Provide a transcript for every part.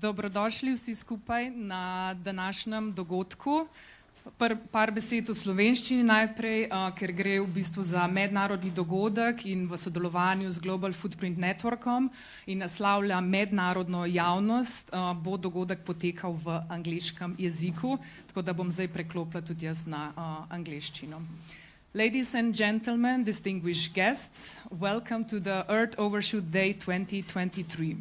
Dobrodošli vsi skupaj na današnjem dogodku. Par besed v slovenščini najprej, ker gre v bistvu za mednarodni dogodek in v sodelovanju z Global Footprint Networkom in naslavlja mednarodno javnost, bo dogodek potekal v angleškem jeziku, tako da bom zdaj preklopila tudi jaz na angleščino. Ladies and gentlemen, distinguished guests, welcome to the Earth Overshoot Day 2023.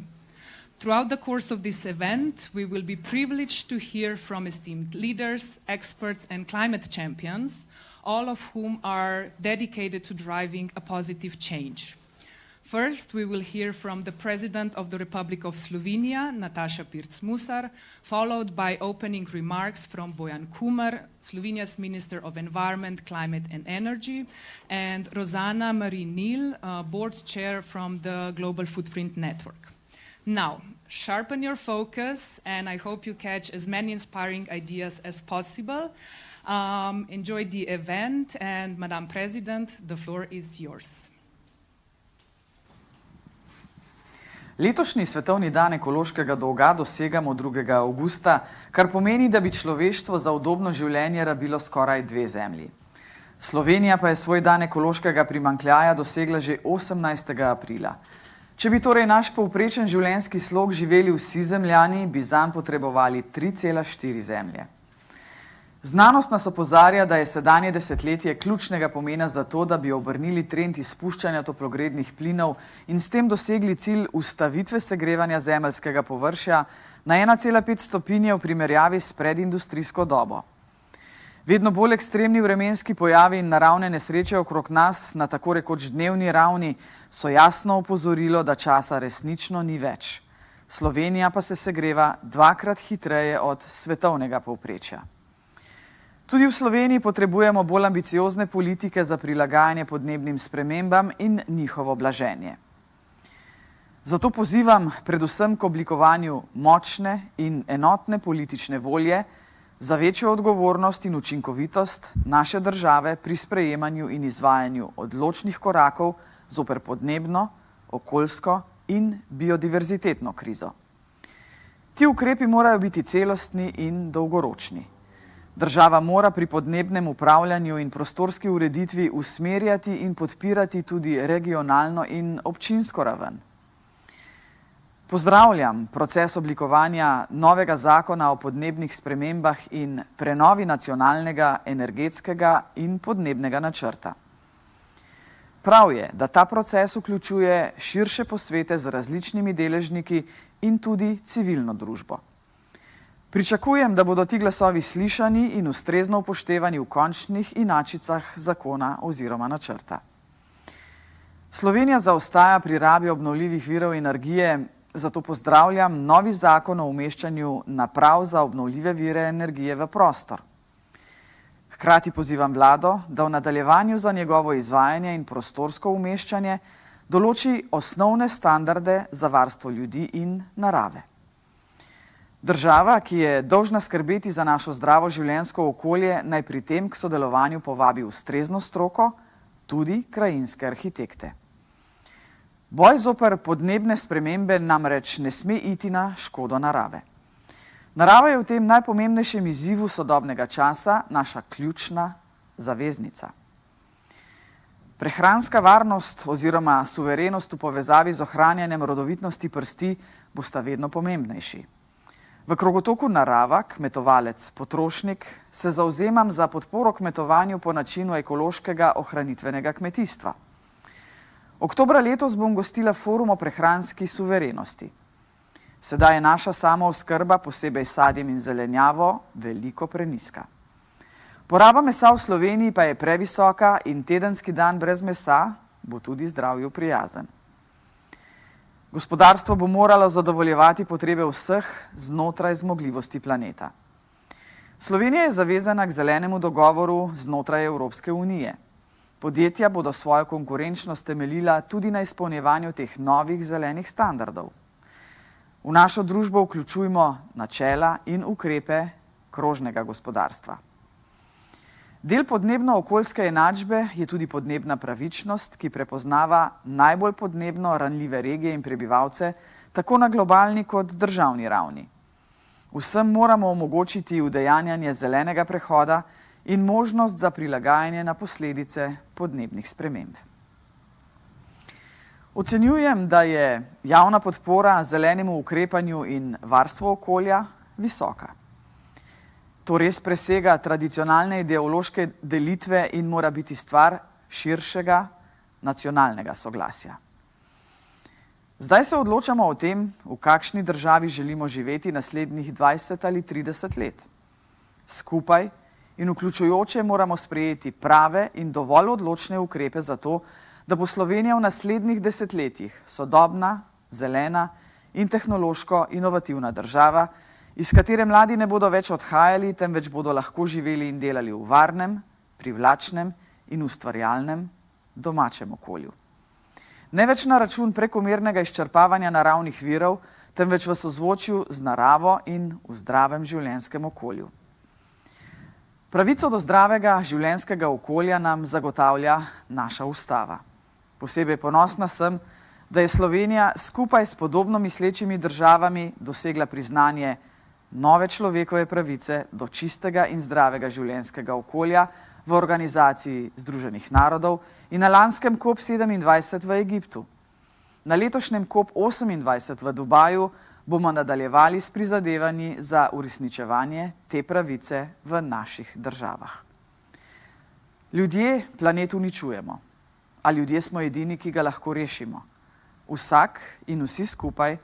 Throughout the course of this event, we will be privileged to hear from esteemed leaders, experts, and climate champions, all of whom are dedicated to driving a positive change. First, we will hear from the President of the Republic of Slovenia, Nataša Pirc-Musar, followed by opening remarks from Bojan Kumer, Slovenia's Minister of Environment, Climate and Energy, and Rozana Marin-Nil, Board Chair from the Global Footprint Network. Now, sharpen your focus, and I hope you catch as many inspiring ideas as possible. Enjoy the event, and Madam President, the floor is yours. Letošnji svetovni dan ekološkega dolga dosegamo 2. avgusta, kar pomeni, da bi človeštvo za udobno življenje rabilo skoraj 2 zemlji. Slovenija pa je svoj dan ekološkega primanjkljaja dosegla že 18. aprila. Če bi torej naš povprečen življenjski slog živeli vsi zemljani, bi zanj potrebovali 3,4 zemlje. Znanost nas opozarja, da je sedanje desetletje ključnega pomena za to, da bi obrnili trend izpuščanja toplogrednih plinov in s tem dosegli cilj ustavitve segrevanja zemeljskega površja na 1,5 stopinje v primerjavi s predindustrijsko dobo. Vedno bolj ekstremni vremenski pojavi in naravne nesreče okrog nas na tako rekoč dnevni ravni so jasno opozorilo, da časa resnično ni več. Slovenija pa se segreva 2-krat hitreje od svetovnega povprečja. Tudi v Sloveniji potrebujemo bolj ambiciozne politike za prilagajanje podnebnim spremembam in njihovo blaženje. Zato pozivam predvsem k oblikovanju močne in enotne politične volje za večjo odgovornost in učinkovitost naše države pri sprejemanju in izvajanju odločnih korakov zoper podnebno, okoljsko in biodiverzitetno krizo. Ti ukrepi morajo biti celostni in dolgoročni. Država mora pri podnebnem upravljanju in prostorski ureditvi usmerjati in podpirati tudi regionalno in občinsko raven. Pozdravljam proces oblikovanja novega zakona o podnebnih spremembah in prenovi nacionalnega, energetskega in podnebnega načrta. Prav je, da ta proces vključuje širše posvete z različnimi deležniki in tudi civilno družbo. Pričakujem, da bodo ti glasovi slišani in ustrezno upoštevani v končnih inačicah zakona oziroma načrta. Slovenija zaostaja pri rabi obnovljivih virov energije, zato pozdravljam novi zakon o umeščanju naprav za obnovljive vire energije v prostor. Hkrati pozivam vlado, da v nadaljevanju za njegovo izvajanje in prostorsko umeščanje določi osnovne standarde za varstvo ljudi in narave. Država, ki je dolžna skrbeti za našo zdravo življenjsko okolje, naj pri tem k sodelovanju povabi ustrezno stroko, tudi krajinske arhitekte. Boj zoper podnebne spremembe namreč ne sme iti na škodo narave. Narava je v tem najpomembnejšem izzivu sodobnega časa naša ključna zaveznica. Prehranska varnost oziroma suverenost v povezavi z ohranjanjem rodovitnosti prsti bosta vedno pomembnejši. V krogotoku narava, kmetovalec, potrošnik, se zavzemam za podporo kmetovanju po načinu ekološkega ohranitvenega kmetijstva. Oktobra letos bom gostila forum o prehranski suverenosti. Sedaj je naša samooskrba, posebej sadjem in zelenjavo, veliko prenizka. Poraba mesa v Sloveniji pa je previsoka in tedenski dan brez mesa bo tudi zdravju prijazen. Gospodarstvo bo moralo zadovoljevati potrebe vseh znotraj zmogljivosti planeta. Slovenija je zavezana k zelenemu dogovoru znotraj Evropske unije. Podjetja bodo svojo konkurenčnost temeljila tudi na izpolnjevanju teh novih zelenih standardov. V našo družbo vključujmo načela in ukrepe krožnega gospodarstva. Del podnebno-okoljske enačbe je tudi podnebna pravičnost, ki prepoznava najbolj podnebno ranljive regije in prebivalce, tako na globalni kot državni ravni. Vsem moramo omogočiti udejanjanje zelenega prehoda in možnost za prilagajanje na posledice podnebnih sprememb. Ocenjujem, da je javna podpora zelenemu ukrepanju in varstvu okolja visoka. To res presega tradicionalne ideološke delitve in mora biti stvar širšega nacionalnega soglasja. Zdaj se odločamo o tem, v kakšni državi želimo živeti naslednjih 20 ali 30 let. Skupaj in vključujoče moramo sprejeti prave in dovolj odločne ukrepe za to, da bo Slovenija v naslednjih desetletjih sodobna, zelena in tehnološko inovativna država, iz katere mladi ne bodo več odhajali, temveč bodo lahko živeli in delali v varnem, privlačnem in ustvarjalnem domačem okolju. Ne več na račun prekomernega izčrpavanja naravnih virov, temveč v sozvočju z naravo in v zdravem življenjskem okolju. Pravico do zdravega življenjskega okolja nam zagotavlja naša ustava. Posebej ponosna sem, da je Slovenija skupaj s podobno mislečimi državami dosegla priznanje nove človekove pravice do čistega in zdravega življenjskega okolja v Organizaciji Združenih narodov in na lanskem COP27 v Egiptu. Na letošnjem COP28 v Dubaju bomo nadaljevali s prizadevanji za uresničevanje te pravice v naših državah. Ljudje planet uničujemo, a ljudje smo edini, ki ga lahko rešimo. Vsak in vsi skupaj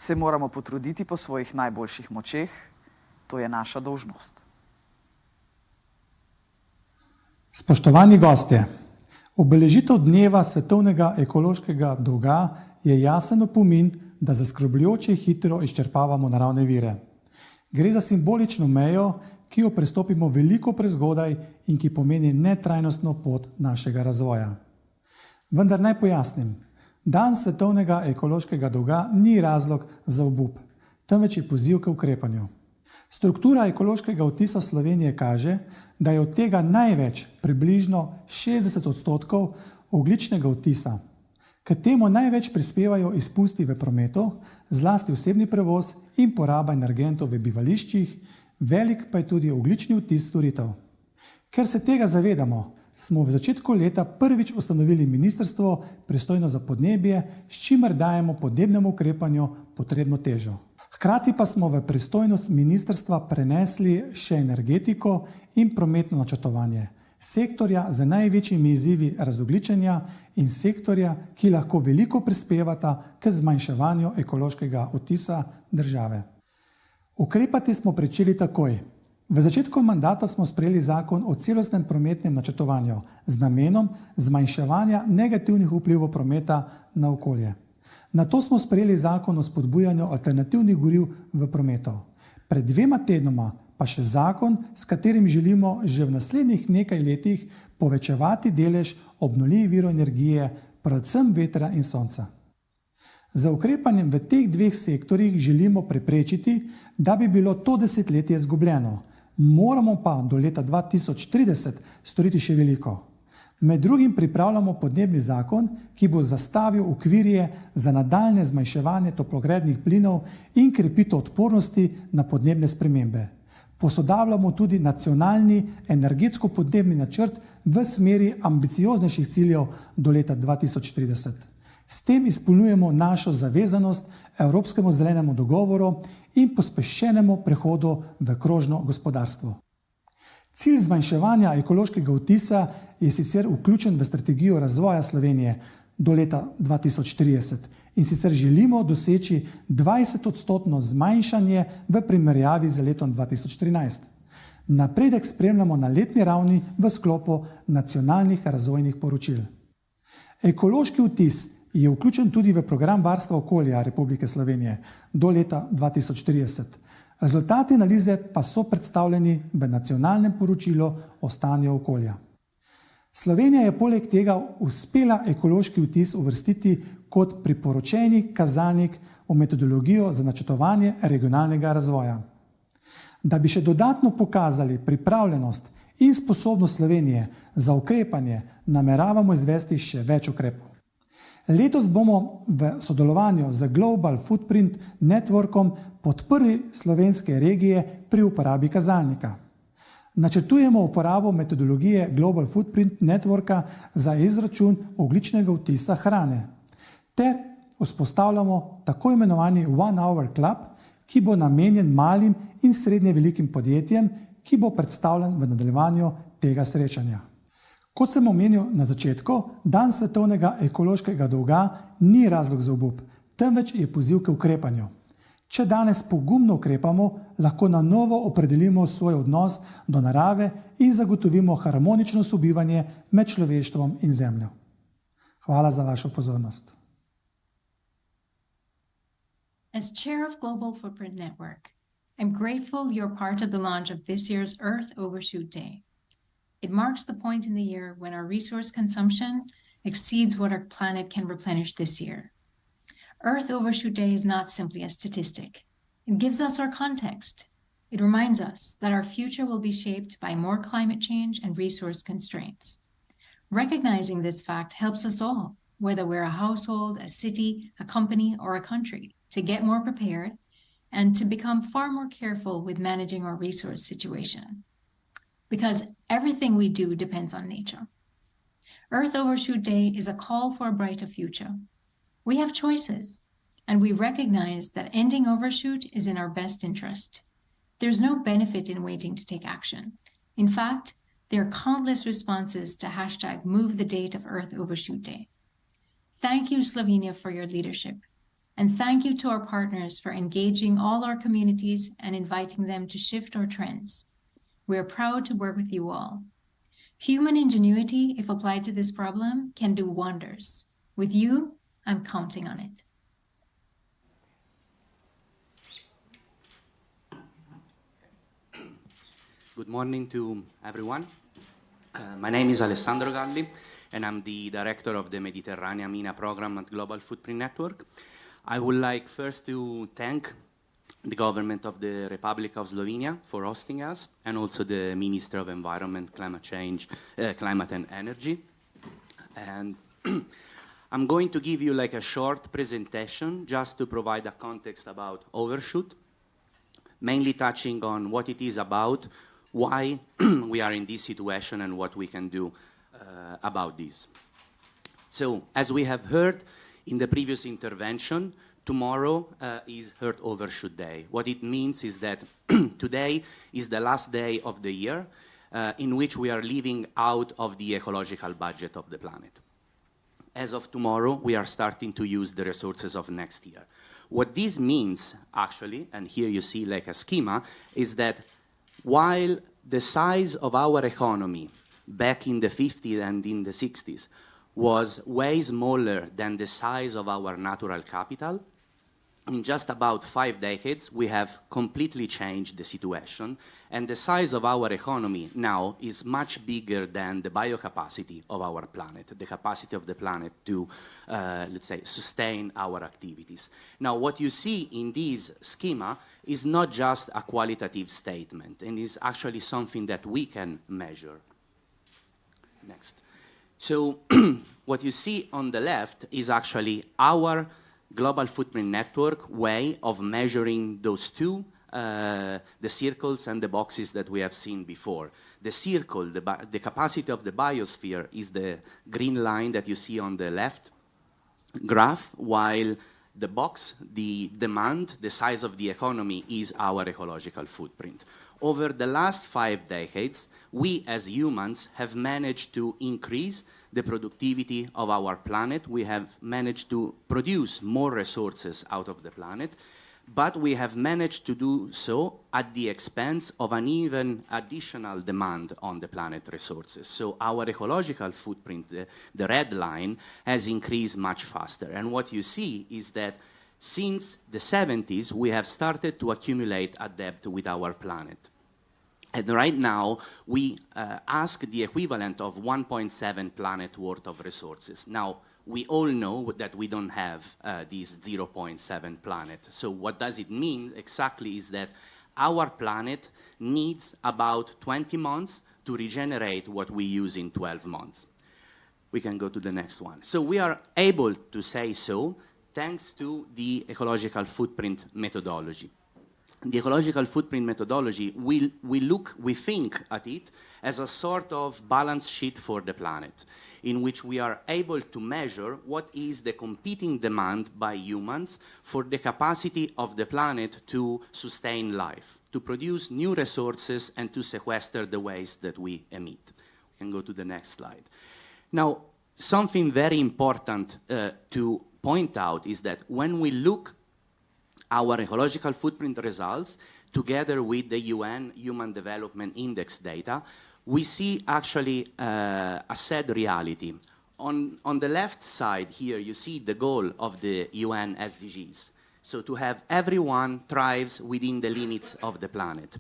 se moramo potruditi po svojih najboljših močeh, to je naša dolžnost. Spoštovani gostje, obeležitev dneva svetovnega ekološkega dolga je jasen opomin, da zaskrbljujoče hitro izčrpavamo naravne vire. Gre za simbolično mejo, ki jo prestopimo veliko prezgodaj in ki pomeni netrajnostno pot našega razvoja. Vendar naj pojasnim, dan svetovnega ekološkega dolga ni razlog za obup, temveč je poziv k ukrepanju. Struktura ekološkega odtisa Slovenije kaže, da je od tega največ, približno 60% ogljičnega odtisa. K temu največ prispevajo izpusti v prometu, zlasti osebni prevoz in poraba energentov v bivališčih, velik pa je tudi ogljični odtis storitev. Ker se tega zavedamo, smo v začetku leta prvič ustanovili ministrstvo pristojno za podnebje, s čimer dajemo podnebnemu ukrepanju potrebno težo. Hkrati pa smo v pristojnost ministrstva prenesli še energetiko in prometno načrtovanje, sektorja z največjimi izzivi razogljičenja in sektorja, ki lahko veliko prispevata k zmanjševanju ekološkega odtisa države. Ukrepati smo pričeli takoj. V začetku mandata smo sprejeli zakon o celostnem prometnem načrtovanju z namenom zmanjševanja negativnih vplivov prometa na okolje. Nato smo sprejeli zakon o spodbujanju alternativnih goriv v prometu. Pred 2 tednoma pa še zakon, s katerim želimo že v naslednjih nekaj letih povečevati delež obnovljivih virov energije, predvsem vetra in sonca. Za ukrepanjem v teh 2 sektorjih želimo preprečiti, da bi bilo to desetletje izgubljeno. Moramo pa do leta 2030 storiti še veliko. Med drugim pripravljamo podnebni zakon, ki bo zastavil okvirje za nadaljnje zmanjševanje toplogrednih plinov in krepitev odpornosti na podnebne spremembe. Posodabljamo tudi nacionalni energetsko-podnebni načrt v smeri ambicioznejših ciljev do leta 2030. S tem izpolnjujemo našo zavezanost Evropskemu zelenemu dogovoru in pospešenemu prehodu v krožno gospodarstvo. Cilj zmanjševanja ekološkega odtisa je sicer vključen v strategijo razvoja Slovenije do leta 2030 in sicer želimo doseči 20% zmanjšanje v primerjavi z letom 2013. Napredek spremljamo na letni ravni v sklopu nacionalnih razvojnih poročil. Ekološki odtis je vključen tudi v program varstva okolja Republike Slovenije do leta 2030. Rezultati analize pa so predstavljeni v nacionalnem poročilu o stanju okolja. Slovenija je poleg tega uspela ekološki odtis uvrstiti kot priporočeni kazalnik v metodologijo za načrtovanje regionalnega razvoja. Da bi še dodatno pokazali pripravljenost in sposobnost Slovenije za ukrepanje nameravamo izvesti še več ukrepov. Letos bomo v sodelovanju z Global Footprint Networkom podprli slovenske regije pri uporabi kazalnika. Načrtujemo uporabo metodologije Global Footprint Networka za izračun ogljičnega odtisa hrane ter vzpostavljamo tako imenovani One Hour Club, ki bo namenjen malim in srednje velikim podjetjem, ki bo predstavljen v nadaljevanju tega srečanja. Kot sem omenil na začetku, dan svetovnega ekološkega dolga ni razlog za obup, temveč je poziv k ukrepanju. Če danes pogumno ukrepamo, lahko na novo opredelimo svoj odnos do narave in zagotovimo harmonično sobivanje med človeštvom in zemljo. Hvala za vašo pozornost. As chair of Global Footprint Network, I'm grateful you're part of the launch of this year's Earth Overshoot Day. It marks the point in the year when our resource consumption exceeds what our planet can replenish this year. Earth Overshoot Day is not simply a statistic. It gives us our context. It reminds us that our future will be shaped by more climate change and resource constraints. Recognizing this fact helps us all, whether we're a household, a city, a company, or a country, to get more prepared and to become far more careful with managing our resource situation. Because everything we do depends on nature. Earth Overshoot Day is a call for a brighter future. We have choices, and we recognize that ending overshoot is in our best interest. There's no benefit in waiting to take action. In fact, there are countless responses to hashtag move the date of Earth Overshoot Day. Thank you, Slovenia, for your leadership. And thank you to our partners for engaging all our communities and inviting them to shift our trends. We are proud to work with you all. Human ingenuity, if applied to this problem, can do wonders. With you, I'm counting on it. Good morning to everyone. My name is Alessandro Galli, and I'm the director of the Mediterranean MENA program at Global Footprint Network. I would like first to thank the government of the Republic of Slovenia for hosting us, and also the Minister of Environment, Climate and Energy. And I'm going to give you like a short presentation just to provide a context about overshoot, mainly touching on what it is about, why we are in this situation, and what we can do about this. So, as we have heard in the previous intervention, tomorrow is Earth Overshoot Day. What it means is that today is the last day of the year in which we are living out of the ecological budget of the planet. As of tomorrow, we are starting to use the resources of next year. What this means, actually, and here you see like a schema, is that while the size of our economy back in the 50s and in the 60s was way smaller than the size of our natural capital, in just about 5 decades, we have completely changed the situation, and the size of our economy now is much bigger than the biocapacity of our planet, the capacity of the planet to, let's say, sustain our activities. Now, what you see in this schema is not just a qualitative statement, and is actually something that we can measure. Next. So what you see on the left is actually our Global Footprint Network way of measuring those two, the circles and the boxes that we have seen before. The circle, the capacity of the biosphere, is the green line that you see on the left graph, while the box, the demand, the size of the economy, is our ecological footprint. Over the last 5 decades, we as humans have managed to increase the productivity of our planet. We have managed to produce more resources out of the planet, but we have managed to do so at the expense of an even additional demand on the planet resources. So our ecological footprint, the red line, has increased much faster. And what you see is that since the 70s, we have started to accumulate a debt with our planet. And right now, we ask the equivalent of 1.7 planet worth of resources. Now, we all know that we don't have this 0.7 planet. So what does it mean exactly is that our planet needs about 20 months to to regenerate what we use in 12 months. We can go to the next one. So we are able to say so thanks to the ecological footprint methodology. The ecological footprint methodology, we think at it as a sort of balance sheet for the planet, in which we are able to measure what is the competing demand by humans for the capacity of the planet to sustain life, to produce new resources and to sequester the waste that we emit. We can go to the next slide. Now, something very important to point out is that when we look our ecological footprint results together with the UN Human Development Index data, we see actually a sad reality. On the left side here, you see the goal of the UN SDGs. So to have everyone thrives within the limits of the planet.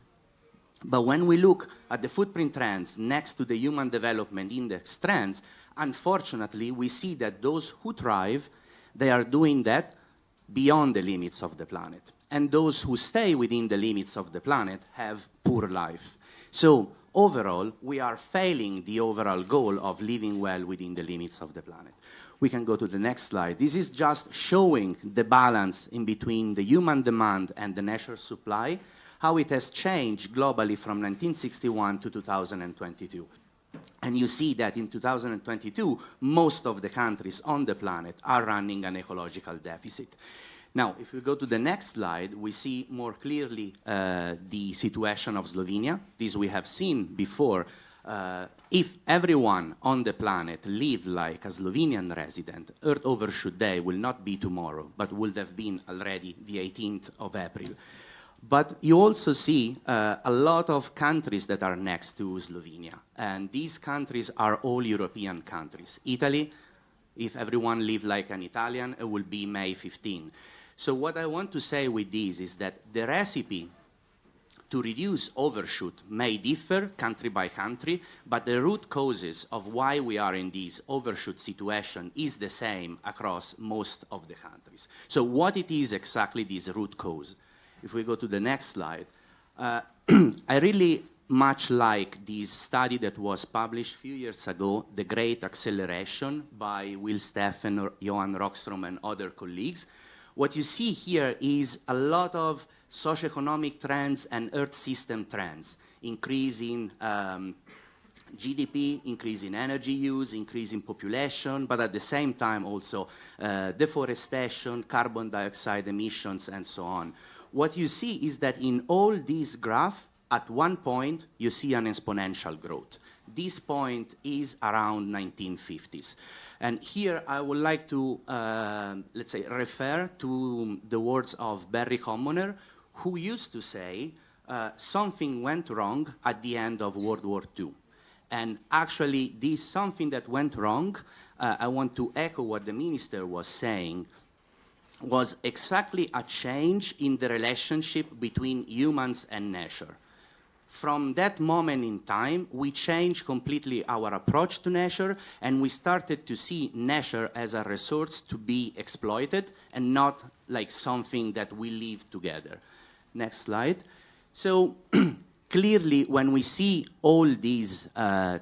But when we look at the footprint trends next to the Human Development Index trends, unfortunately, we see that those who thrive, they are doing that beyond the limits of the planet. And those who stay within the limits of the planet have poor life. So overall, we are failing the overall goal of living well within the limits of the planet. We can go to the next slide. This is just showing the balance in between the human demand and the natural supply, how it has changed globally from 1961 to 2022. And you see that in 2022, most of the countries on the planet are running an ecological deficit. Now, if we go to the next slide, we see more clearly the situation of Slovenia. This we have seen before. If everyone on the planet lived like a Slovenian resident, Earth Overshoot Day will not be tomorrow, but would have been already the 18th of April. But you also see a lot of countries that are next to Slovenia. And these countries are all European countries. Italy, if everyone lived like an Italian, it will be May 15. So what I want to say with this is that the recipe to reduce overshoot may differ country by country, but the root causes of why we are in this overshoot situation is the same across most of the countries. So what it is exactly this root cause? If we go to the next slide, I really much like this study that was published a few years ago, The Great Acceleration by Will Steffen, Johan Rockström, and other colleagues. What you see here is a lot of socioeconomic trends and Earth system trends, increase in GDP, increase in energy use, increase in population, but at the same time also deforestation, carbon dioxide emissions, and so on. What you see is that in all these graphs, at one point, you see an exponential growth. This point is around 1950s. And here I would like to, let's say, refer to the words of Barry Commoner, who used to say, something went wrong at the end of World War II. And actually, this something that went wrong, I want to echo what the minister was saying, was exactly a change in the relationship between humans and nature. From that moment in time, we changed completely our approach to nature, and we started to see nature as a resource to be exploited and not like something that we live together. Next slide. So clearly, when we see all these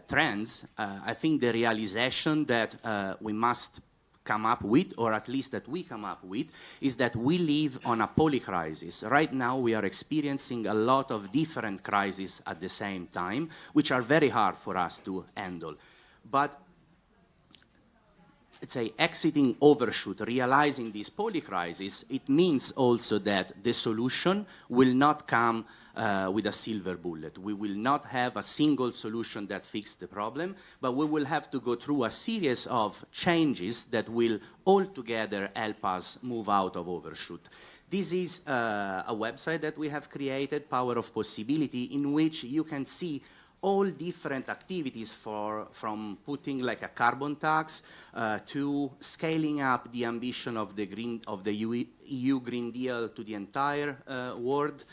trends, I think the realization that we must come up with, or at least that we come up with, is that we live on a polycrisis. Right now, we are experiencing a lot of different crises at the same time, which are very hard for us to handle. But let's say exiting overshoot, realizing this polycrisis, it means also that the solution will not come with a silver bullet. We will not have a single solution that fixes the problem, but we will have to go through a series of changes that will altogether help us move out of overshoot. This is a website that we have created, Power of Possibility, in which you can see all different activities from putting like a carbon tax to scaling up the ambition of the EU Green Deal to the entire world,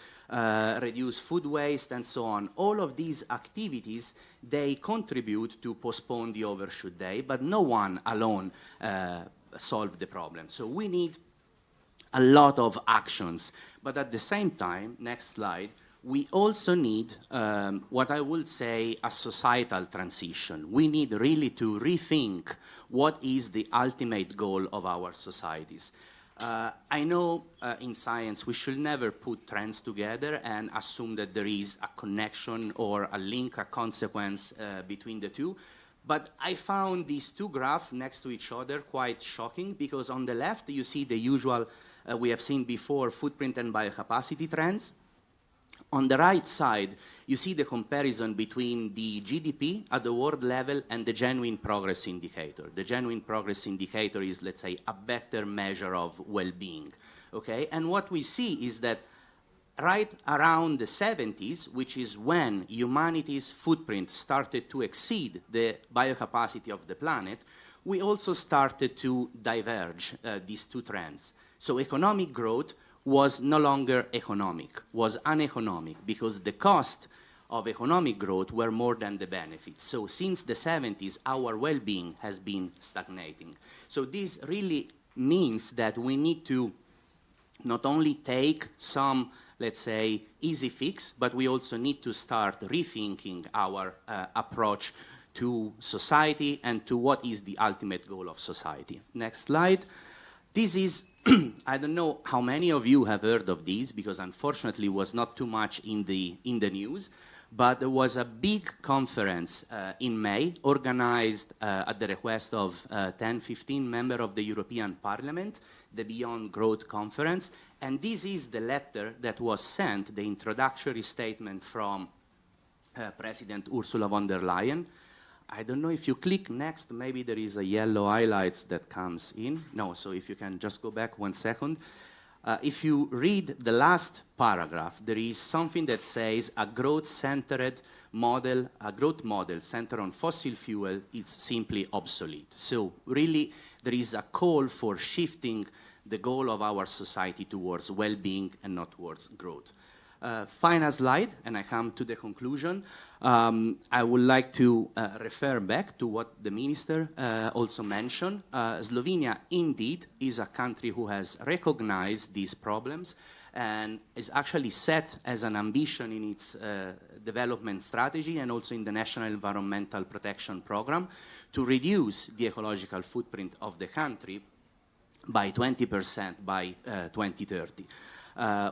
reduce food waste, and so on. All of these activities, they contribute to postpone the overshoot day, but no one alone solved the problem. So we need a lot of actions. But at the same time, next slide, we also need what I would say a societal transition. We need really to rethink what is the ultimate goal of our societies. I know in science we should never put trends together and assume that there is a connection or a link, a consequence between the two. But I found these two graphs next to each other quite shocking, because on the left you see the usual, we have seen before, footprint and biocapacity trends. On the right side, you see the comparison between the GDP at the world level and the genuine progress indicator. The genuine progress indicator is, let's say, a better measure of well-being, okay? And what we see is that right around the 70s, which is when humanity's footprint started to exceed the biocapacity of the planet, we also started to diverge these two trends. So economic growth was no longer economic, was uneconomic, because the cost of economic growth were more than the benefits. So since the 70s, our well-being has been stagnating. So this really means that we need to not only take some, let's say, easy fix, but we also need to start rethinking our approach to society and to what is the ultimate goal of society. Next slide. This is, I don't know how many of you have heard of this, because unfortunately it was not too much in the news, but there was a big conference in May, organized at the request of 10-15 members of the European Parliament, the Beyond Growth Conference, and this is the letter that was sent, the introductory statement from President Ursula von der Leyen. I don't know if you click next, maybe there is a yellow highlights that comes in. No, so if you can just go back 1 second. If you read the last paragraph, there is something that says a growth-centered model, a growth model centered on fossil fuel is simply obsolete. So really, there is a call for shifting the goal of our society towards well-being and not towards growth. Final slide, and I come to the conclusion. I would like to refer back to what the minister also mentioned. Slovenia indeed is a country who has recognized these problems and is actually set as an ambition in its development strategy and also in the National Environmental Protection Program to reduce the ecological footprint of the country by 20% by 2030.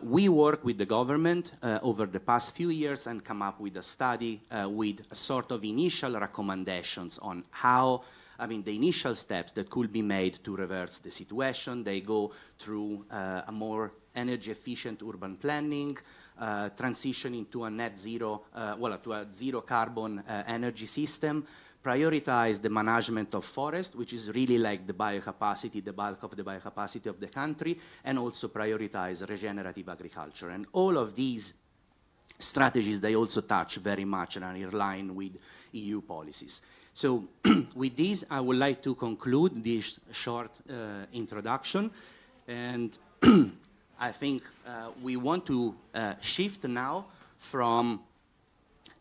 We work with the government over the past few years and come up with a study with a sort of initial recommendations on how, the initial steps that could be made to reverse the situation. They go through a more energy efficient urban planning, transitioning to a net zero, to a zero carbon energy system, prioritize the management of forest, which is really like the biocapacity, the bulk of the biocapacity of the country, and also prioritize regenerative agriculture. And all of these strategies, they also touch very much and are in line with EU policies. So with this, I would like to conclude this short introduction. And I think we want to shift now from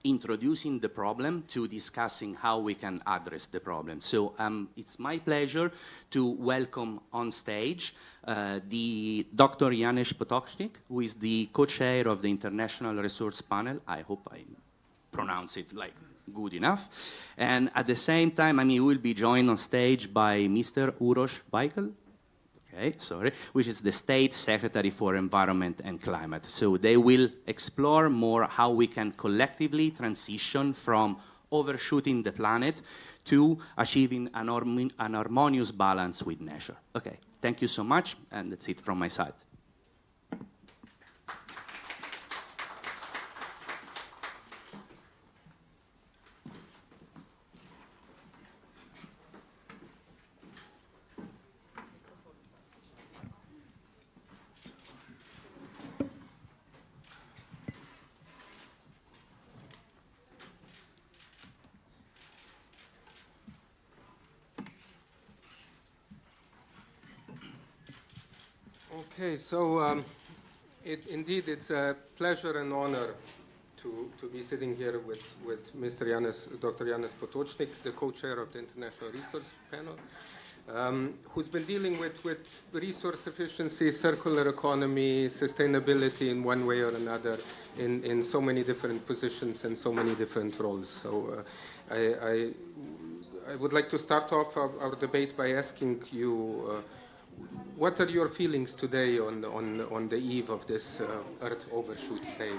introducing the problem to discussing how we can address the problem. So it's my pleasure to welcome on stage the Dr. Janez Potočnik, who is the co-chair of the International Resource Panel. I hope I pronounce it like good enough. And at the same time, he will be joined on stage by Mr. Uroš Bajkel, which is the State Secretary for Environment and Climate. So they will explore more how we can collectively transition from overshooting the planet to achieving an harmonious balance with nature. Okay, thank you so much, and that's it from my side. Okay, so indeed it's a pleasure and honor to be sitting here with Mr. Dr. Janez Potočnik, the co-chair of the International Resource Panel. who's been dealing with resource efficiency, circular economy, sustainability in one way or another in so many different positions and so many different roles. So I would like to start off our debate by asking you, what are your feelings today on the eve of this Earth Overshoot Day?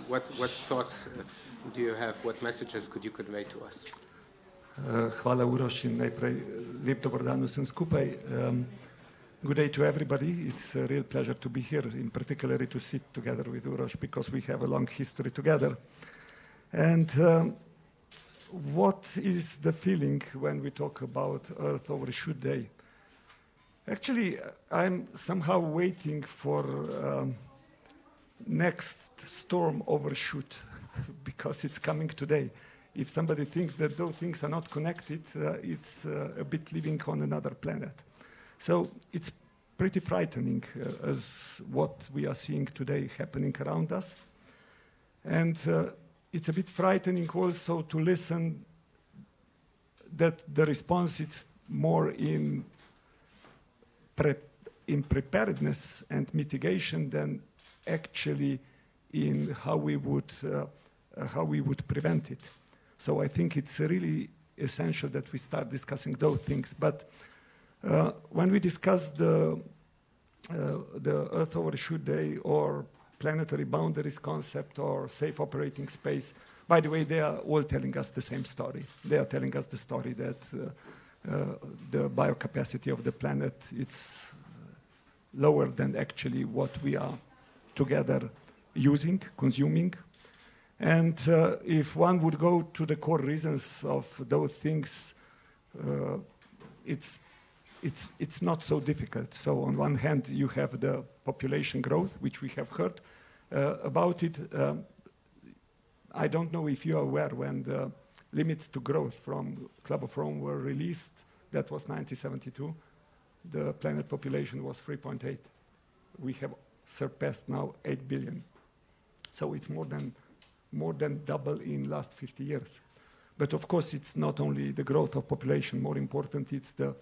What thoughts do you have? What messages could you convey to us? Hvala Uroš in najprej lep dober dan vsem skupaj. Good day to everybody. It's a real pleasure to be here, in particular to sit together with Uroš because we have a long history together. And what is the feeling when we talk about Earth Overshoot Day? Actually, I'm somehow waiting for next storm overshoot because it's coming today. If somebody thinks that those things are not connected, it's a bit living on another planet. So it's pretty frightening as what we are seeing today happening around us. And it's a bit frightening also to listen that the response is more in preparedness and mitigation than actually in how we would prevent it. So I think it's really essential that we start discussing those things. But when we discuss the Earth Overshoot Day or planetary boundaries concept or safe operating space, by the way, they are all telling us the same story. They are telling us the story that the biocapacity of the planet is lower than actually what we are together using, consuming. And if one would go to the core reasons of those things, it's not so difficult. So on one hand, you have the population growth, which we have heard about it. I don't know if you are aware when the limits to growth from Club of Rome were released, that was 1972, the planet population was 3.8. We have surpassed now 8 billion. So it's more than double in last 50 years. But of course, it's not only the growth of population, more important, it's the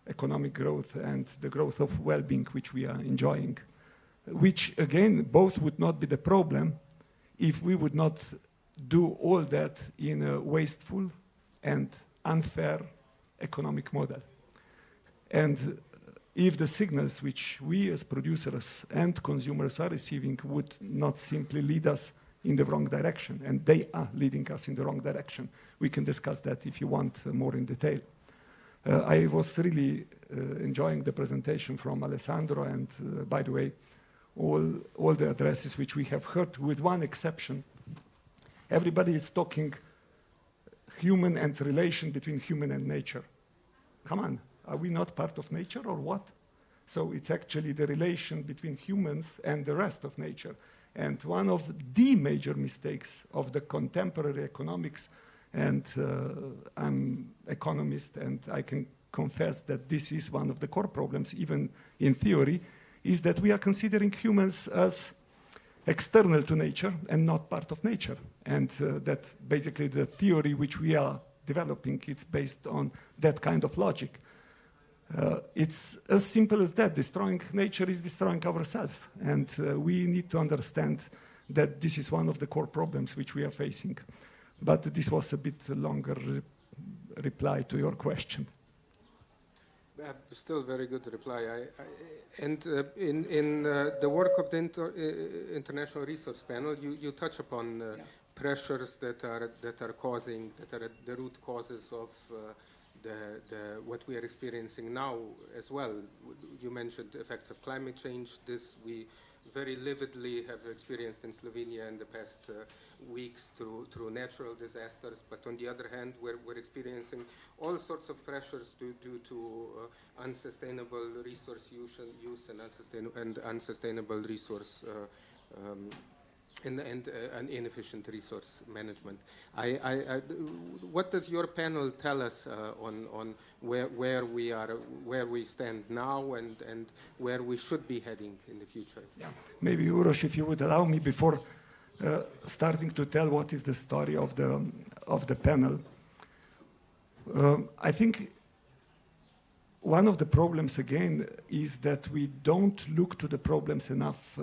economic growth and the growth of well-being which we are enjoying, which again, both would not be the problem if we would not do all that in a wasteful and unfair economic model. And if the signals which we as producers and consumers are receiving would not simply lead us in the wrong direction, and they are leading us in the wrong direction. We can discuss that if you want more in detail. I was really enjoying the presentation from Alessandro, and by the way, all the addresses which we have heard, with one exception. Everybody is talking human and relation between human and nature. Come on, are we not part of nature or what? So it's actually the relation between humans and the rest of nature. And one of the major mistakes of the contemporary economics, and I'm economist and I can confess that this is one of the core problems, even in theory, is that we are considering humans as external to nature and not part of nature. And that basically the theory which we are developing, it's based on that kind of logic. It's as simple as that. Destroying nature is destroying ourselves. And we need to understand that this is one of the core problems which we are facing. But this was a bit longer reply to your question. Still very good reply. In the work of the International Resource Panel, you touch upon pressures that are causing, that are the root causes of what we are experiencing now as well. You mentioned the effects of climate change. This we very lividly have experienced in Slovenia in the past weeks through natural disasters. But on the other hand, we're experiencing all sorts of pressures due to unsustainable resource use and unsustainable resource and inefficient resource management. What does your panel tell us on where we are, where we stand now, and where we should be heading in the future? Yeah. Maybe Uroš, if you would allow me, before starting to tell what is the story of the panel, I think one of the problems, again, is that we don't look to the problems enough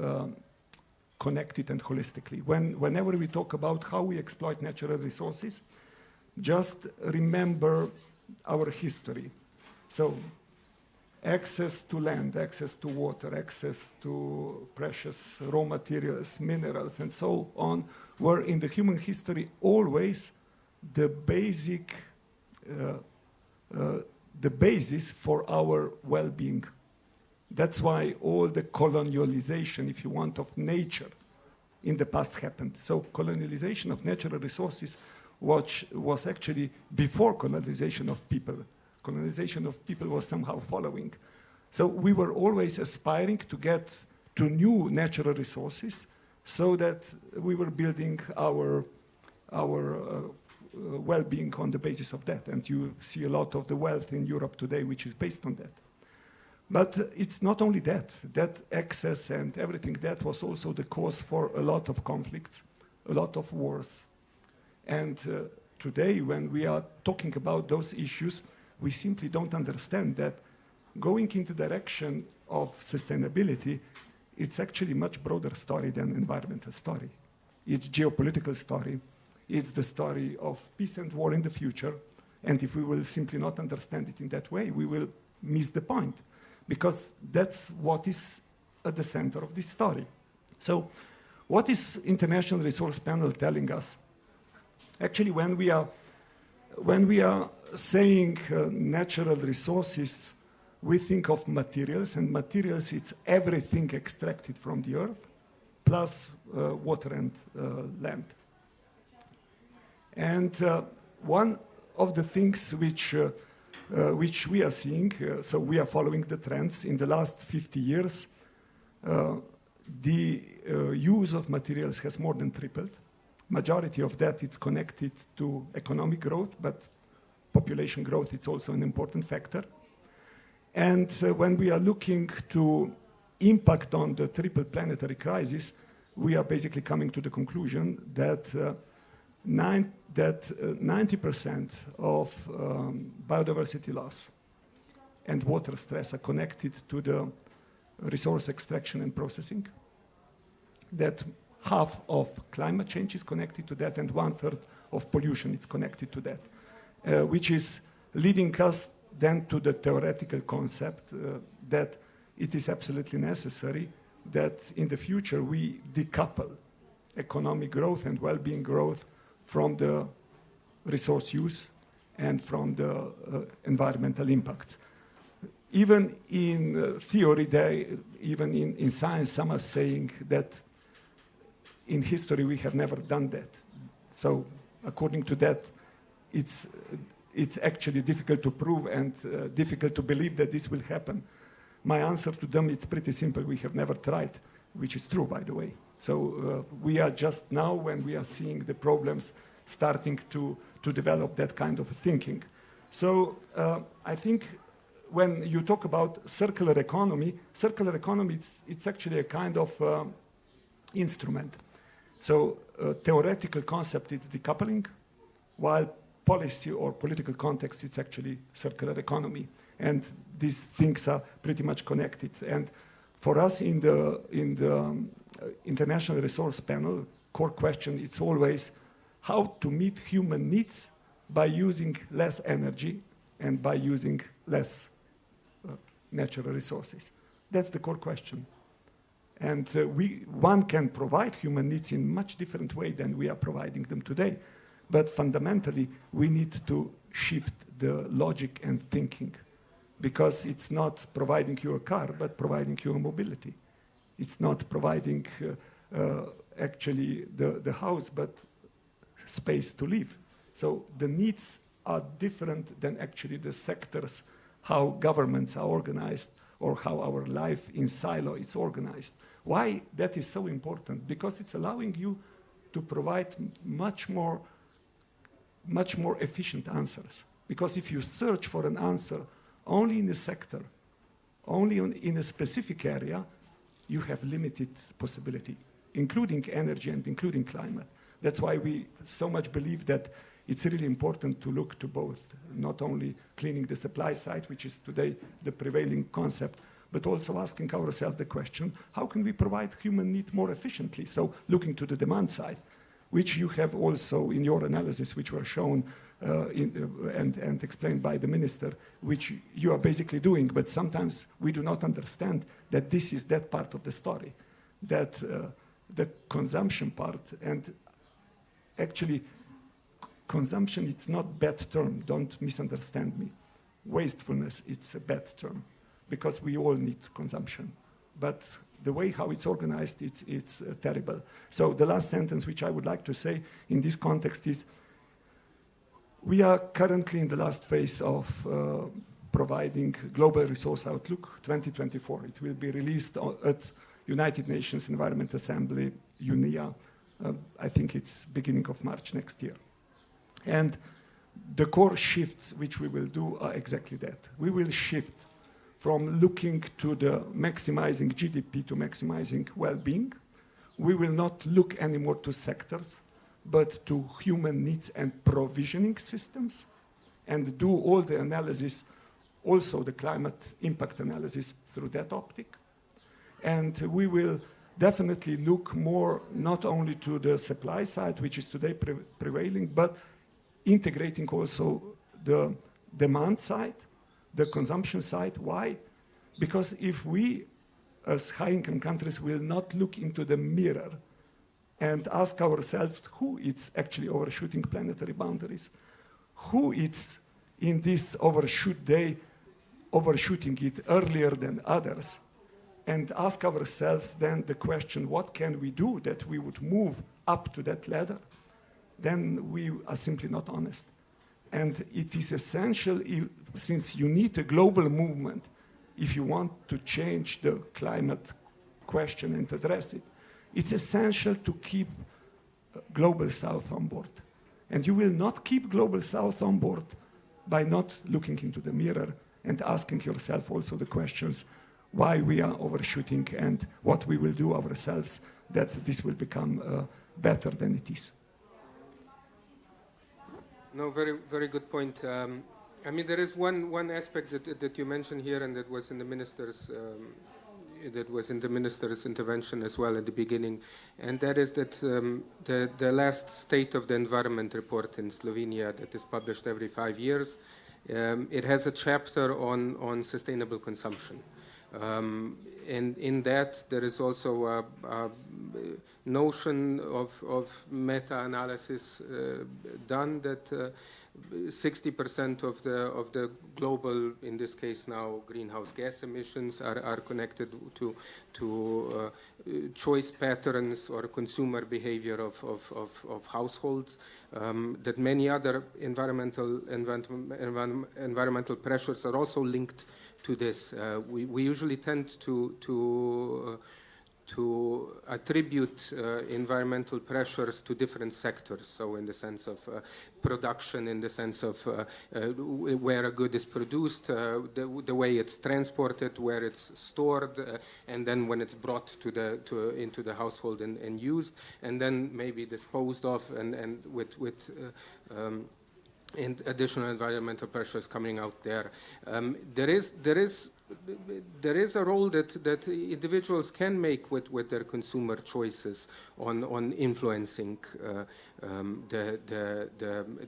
connected and holistically. Whenever we talk about how we exploit natural resources, just remember our history. So access to land, access to water, access to precious raw materials, minerals, and so on, were in the human history always the basis for our well-being. That's why all the colonialization, if you want, of nature in the past happened. So colonialization of natural resources was actually before colonization of people. Colonization of people was somehow following. So we were always aspiring to get to new natural resources so that we were building our well-being on the basis of that. And you see a lot of the wealth in Europe today which is based on that. But it's not only that. That access and everything, that was also the cause for a lot of conflicts, a lot of wars. And today, when we are talking about those issues, we simply don't understand that going into the direction of sustainability, it's actually a much broader story than environmental story. It's geopolitical story. It's the story of peace and war in the future. And if we will simply not understand it in that way, we will miss the point. Because that's what is at the center of this story. So what is International Resource Panel telling us? Actually, when we are saying natural resources, we think of materials, and materials, it's everything extracted from the earth, plus water and land. And one of the things which we are seeing, so we are following the trends in the last 50 years, the use of materials has more than tripled. Majority of that is connected to economic growth, but population growth is also an important factor. And when we are looking to impact on the triple planetary crisis, we are basically coming to the conclusion that 90% of biodiversity loss and water stress are connected to the resource extraction and processing, that half of climate change is connected to that, and 1/3 of pollution is connected to that, which is leading us then to the theoretical concept that it is absolutely necessary that in the future we decouple economic growth and well-being growth from the resource use and from the environmental impacts. Even in theory, even in science, some are saying that in history we have never done that. So according to that, it's actually difficult to prove and difficult to believe that this will happen. My answer to them, it's pretty simple. We have never tried, which is true, by the way. So we are just now, when we are seeing the problems, starting to develop that kind of thinking. So I think when you talk about circular economy, it's actually a kind of instrument. So theoretical concept is decoupling, while policy or political context, it's actually circular economy. And these things are pretty much connected. And for us in the International Resource Panel, core question, it's always how to meet human needs by using less energy and by using less natural resources. That's the core question. And one can provide human needs in much different way than we are providing them today. But fundamentally, we need to shift the logic and thinking, because it's not providing you a car, but providing you a mobility. It's not providing actually the house, but space to live. So the needs are different than actually the sectors, how governments are organized or how our life in silo is organized. Why that is so important? Because it's allowing you to provide much more efficient answers. Because if you search for an answer only in a sector, only in a specific area, you have limited possibility, including energy and including climate. That's why we so much believe that it's really important to look to both, not only cleaning the supply side, which is today the prevailing concept, but also asking ourselves the question, how can we provide human need more efficiently? So looking to the demand side, which you have also in your analysis, which were shown and explained by the minister, which you are basically doing, but sometimes we do not understand that this is that part of the story, that the consumption part, and actually consumption, it's not bad term, don't misunderstand me. Wastefulness, it's a bad term, because we all need consumption. But the way how it's organized, it's terrible. So the last sentence which I would like to say in this context is, we are currently in the last phase of providing Global Resource Outlook 2024. It will be released at United Nations Environment Assembly, UNEA. I think it's beginning of March next year. And the core shifts which we will do are exactly that. We will shift from looking to the maximizing GDP to maximizing well-being. We will not look anymore to sectors, but to human needs and provisioning systems, and do all the analysis, also the climate impact analysis, through that optic. And we will definitely look more not only to the supply side, which is today prevailing, but integrating also the demand side, the consumption side. Why? Because if we, as high-income countries, will not look into the mirror and ask ourselves who is actually overshooting planetary boundaries, who is in this overshoot day overshooting it earlier than others, and ask ourselves then the question, what can we do that we would move up to that ladder, then we are simply not honest. And it is essential, since you need a global movement, if you want to change the climate question and address it, it's essential to keep Global South on board. And you will not keep Global South on board by not looking into the mirror and asking yourself also the questions why we are overshooting and what we will do ourselves that this will become better than it is. No, very, very good point. I mean, there is one aspect that you mentioned here, and that was in the minister's intervention as well at the beginning, and that is that the last State of the Environment report in Slovenia that is published every 5 years, it has a chapter on sustainable consumption. And in that, there is also a notion of meta-analysis done that 60% of the global, in this case now, greenhouse gas emissions are connected to choice patterns or consumer behavior of households. That many other environmental pressures are also linked to this. We usually tend to attribute environmental pressures to different sectors. So in the sense of production, in the sense of where a good is produced, the way it's transported, where it's stored, and then when it's brought into the household and used, and then maybe disposed of, and with and additional environmental pressures coming out there. There is a role that individuals can make with their consumer choices on influencing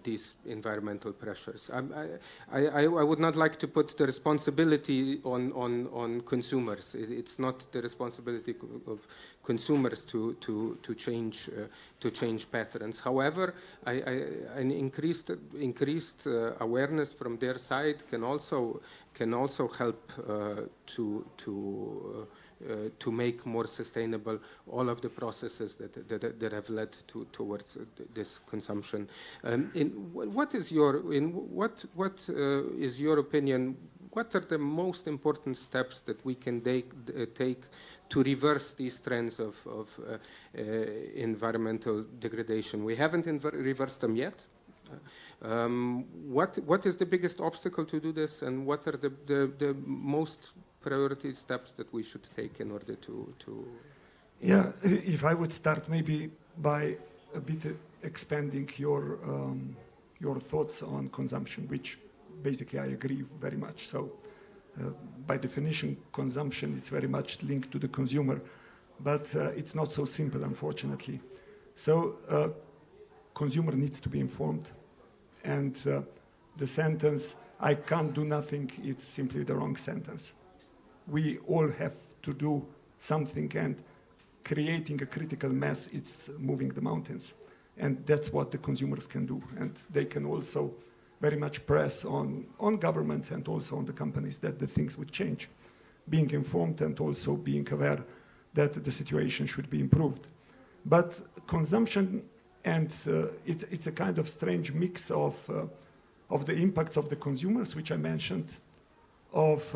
these environmental pressures. I would not like to put the responsibility on consumers. It's not the responsibility of consumers to change patterns. However, an increased awareness from their side can also help to make more sustainable all of the processes that have led towards this consumption. What is your opinion? What are the most important steps that we can take to reverse these trends of environmental degradation? We haven't reversed them yet. What is the biggest obstacle to do this, and what are the most priority steps that we should take in order to Yeah, if I would start maybe by a bit expanding your your thoughts on consumption, which basically I agree very much. So by definition, consumption is very much linked to the consumer, but it's not so simple, unfortunately. So consumer needs to be informed, and the sentence, I can't do nothing, it's simply the wrong sentence. We all have to do something, and creating a critical mass, it's moving the mountains. And that's what the consumers can do. And they can also very much press on governments and also on the companies that the things would change. Being informed and also being aware that the situation should be improved. But consumption, and it's a kind of strange mix of the impacts of the consumers, which I mentioned, of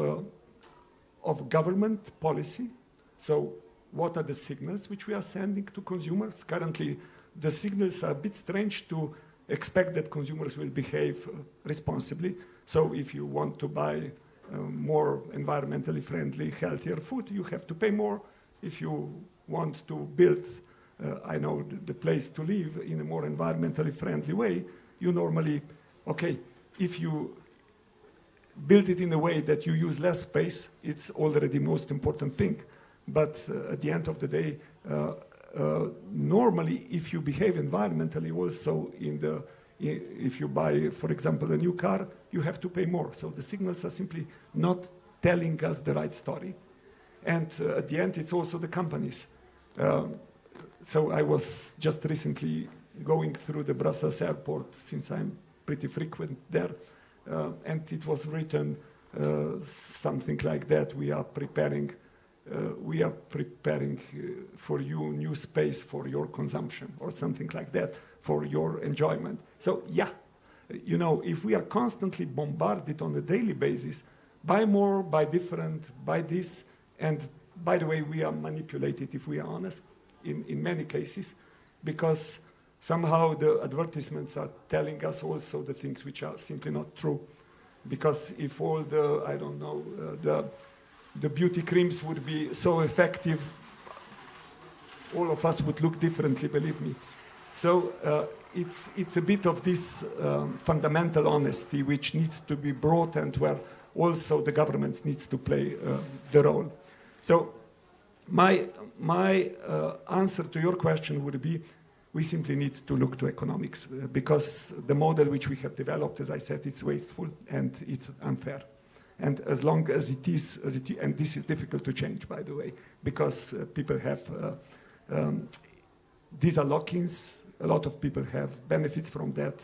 government policy. So what are the signals which we are sending to consumers? Currently, the signals are a bit strange to expect that consumers will behave responsibly. So if you want to buy more environmentally friendly, healthier food, you have to pay more. If you want to build, the place to live in a more environmentally friendly way, you normally, if you build it in a way that you use less space, it's already the most important thing. But at the end of the day, normally, if you behave environmentally, also if you buy, for example, a new car, you have to pay more. So the signals are simply not telling us the right story. And at the end, it's also the companies. So I was just recently going through the Brussels airport, since I'm pretty frequent there, and it was written something like that: we are preparing for you new space for your consumption, or something like that, for your enjoyment. So yeah, if we are constantly bombarded on a daily basis, buy more, buy different, buy this, and by the way, we are manipulated, if we are honest, in many cases, because somehow the advertisements are telling us also the things which are simply not true. Because if all the beauty creams would be so effective, all of us would look differently, believe me. So it's a bit of this fundamental honesty which needs to be brought, and where also the governments needs to play the role. So my answer to your question would be, we simply need to look to economics, because the model which we have developed, as I said, it's wasteful and it's unfair. And as long as it is, and this is difficult to change, by the way, because people have, these are lock-ins, a lot of people have benefits from that.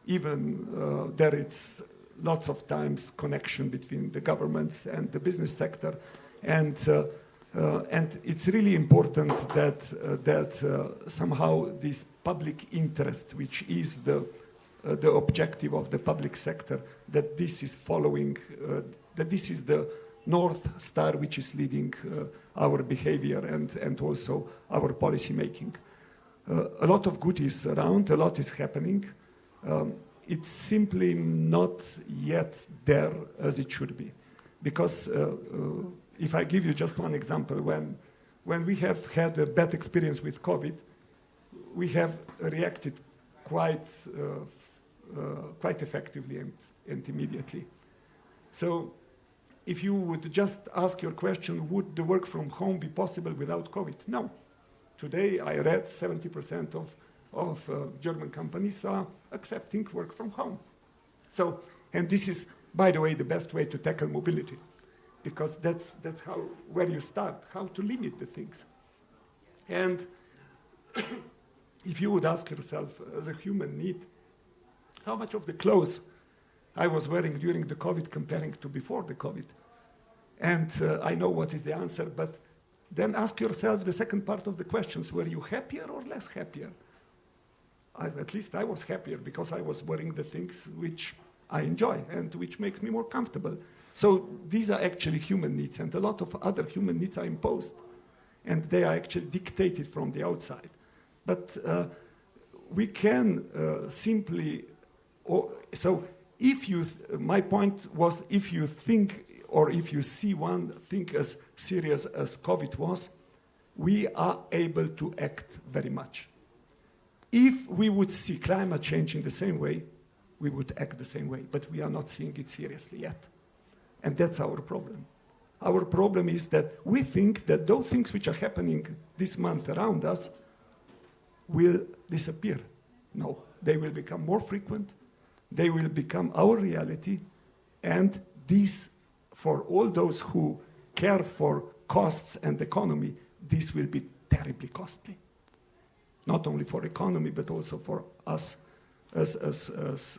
Even there is lots of times connection between the governments and the business sector. And it's really important that somehow this public interest, which is the objective of the public sector, that this is following, that this is the North Star which is leading our behavior and also our policy making. A lot of good is around, a lot is happening. It's simply not yet there as it should be. Because if I give you just one example, when we have had a bad experience with COVID, we have reacted quite effectively and immediately. So if you would just ask your question, would the work from home be possible without COVID? No. Today, I read 70% of German companies are accepting work from home. So, and this is, by the way, the best way to tackle mobility, because that's where you start, how to limit the things. And if you would ask yourself, as a human need, how much of the clothes I was wearing during the COVID comparing to before the COVID? And I know what is the answer, but then ask yourself the second part of the questions: were you happier or less happier? At least I was happier, because I was wearing the things which I enjoy and which makes me more comfortable. So these are actually human needs, and a lot of other human needs are imposed, and they are actually dictated from the outside. But we can simply, so if you, my point was, if you think, or if you see one thing as serious as COVID was, we are able to act very much. If we would see climate change in the same way, we would act the same way. But we are not seeing it seriously yet. And that's our problem. Our problem is that we think that those things which are happening this month around us will disappear. No, they will become more frequent, they will become our reality, and this, for all those who care for costs and economy, this will be terribly costly. Not only for economy, but also for us as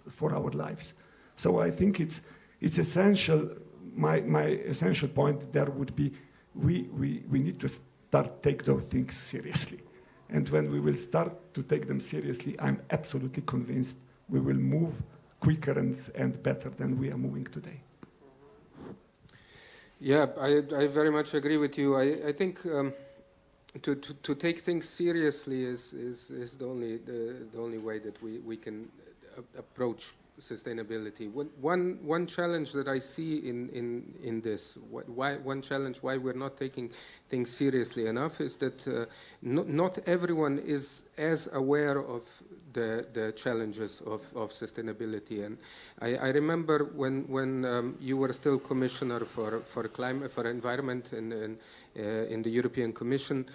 for our lives. So I think it's essential. My essential point there would be we need to start take those things seriously. And when we will start to take them seriously, I'm absolutely convinced we will move quicker and better than we are moving today. Yeah, I very much agree with you. I think to take things seriously is the only way that we can approach sustainability. One challenge that I see in this, one challenge why we're not taking things seriously enough is that not everyone is as aware of the challenges of sustainability. And I remember when you were still commissioner for climate, for environment in the European Commission.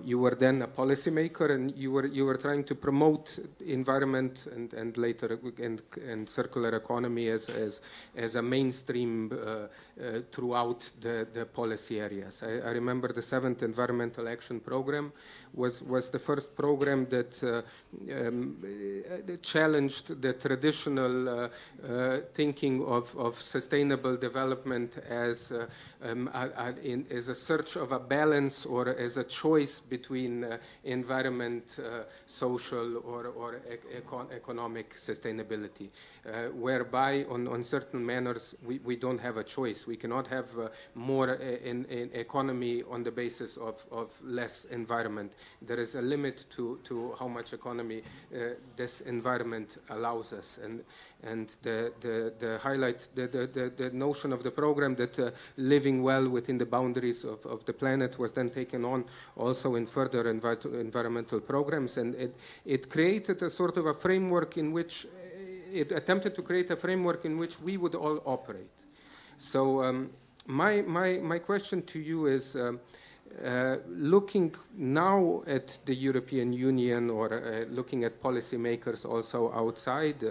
You were then a policymaker, and you were trying to promote environment and later and circular economy as a mainstream throughout the policy areas. I remember the 7th Environmental Action Program was the first program that challenged the traditional thinking of sustainable development as a search of a balance or as a choice between environment, social or economic sustainability, whereby on certain manners we don't have a choice. We cannot have more in economy on the basis of less environment. There is a limit to how much economy this environment allows us, and the highlight, the notion of the program that living well within the boundaries of the planet was then taken on also in further environmental programs, and it created a sort of a framework in which it attempted to create a framework in which we would all operate. So my question to you is, looking now at the European Union or looking at policymakers also outside,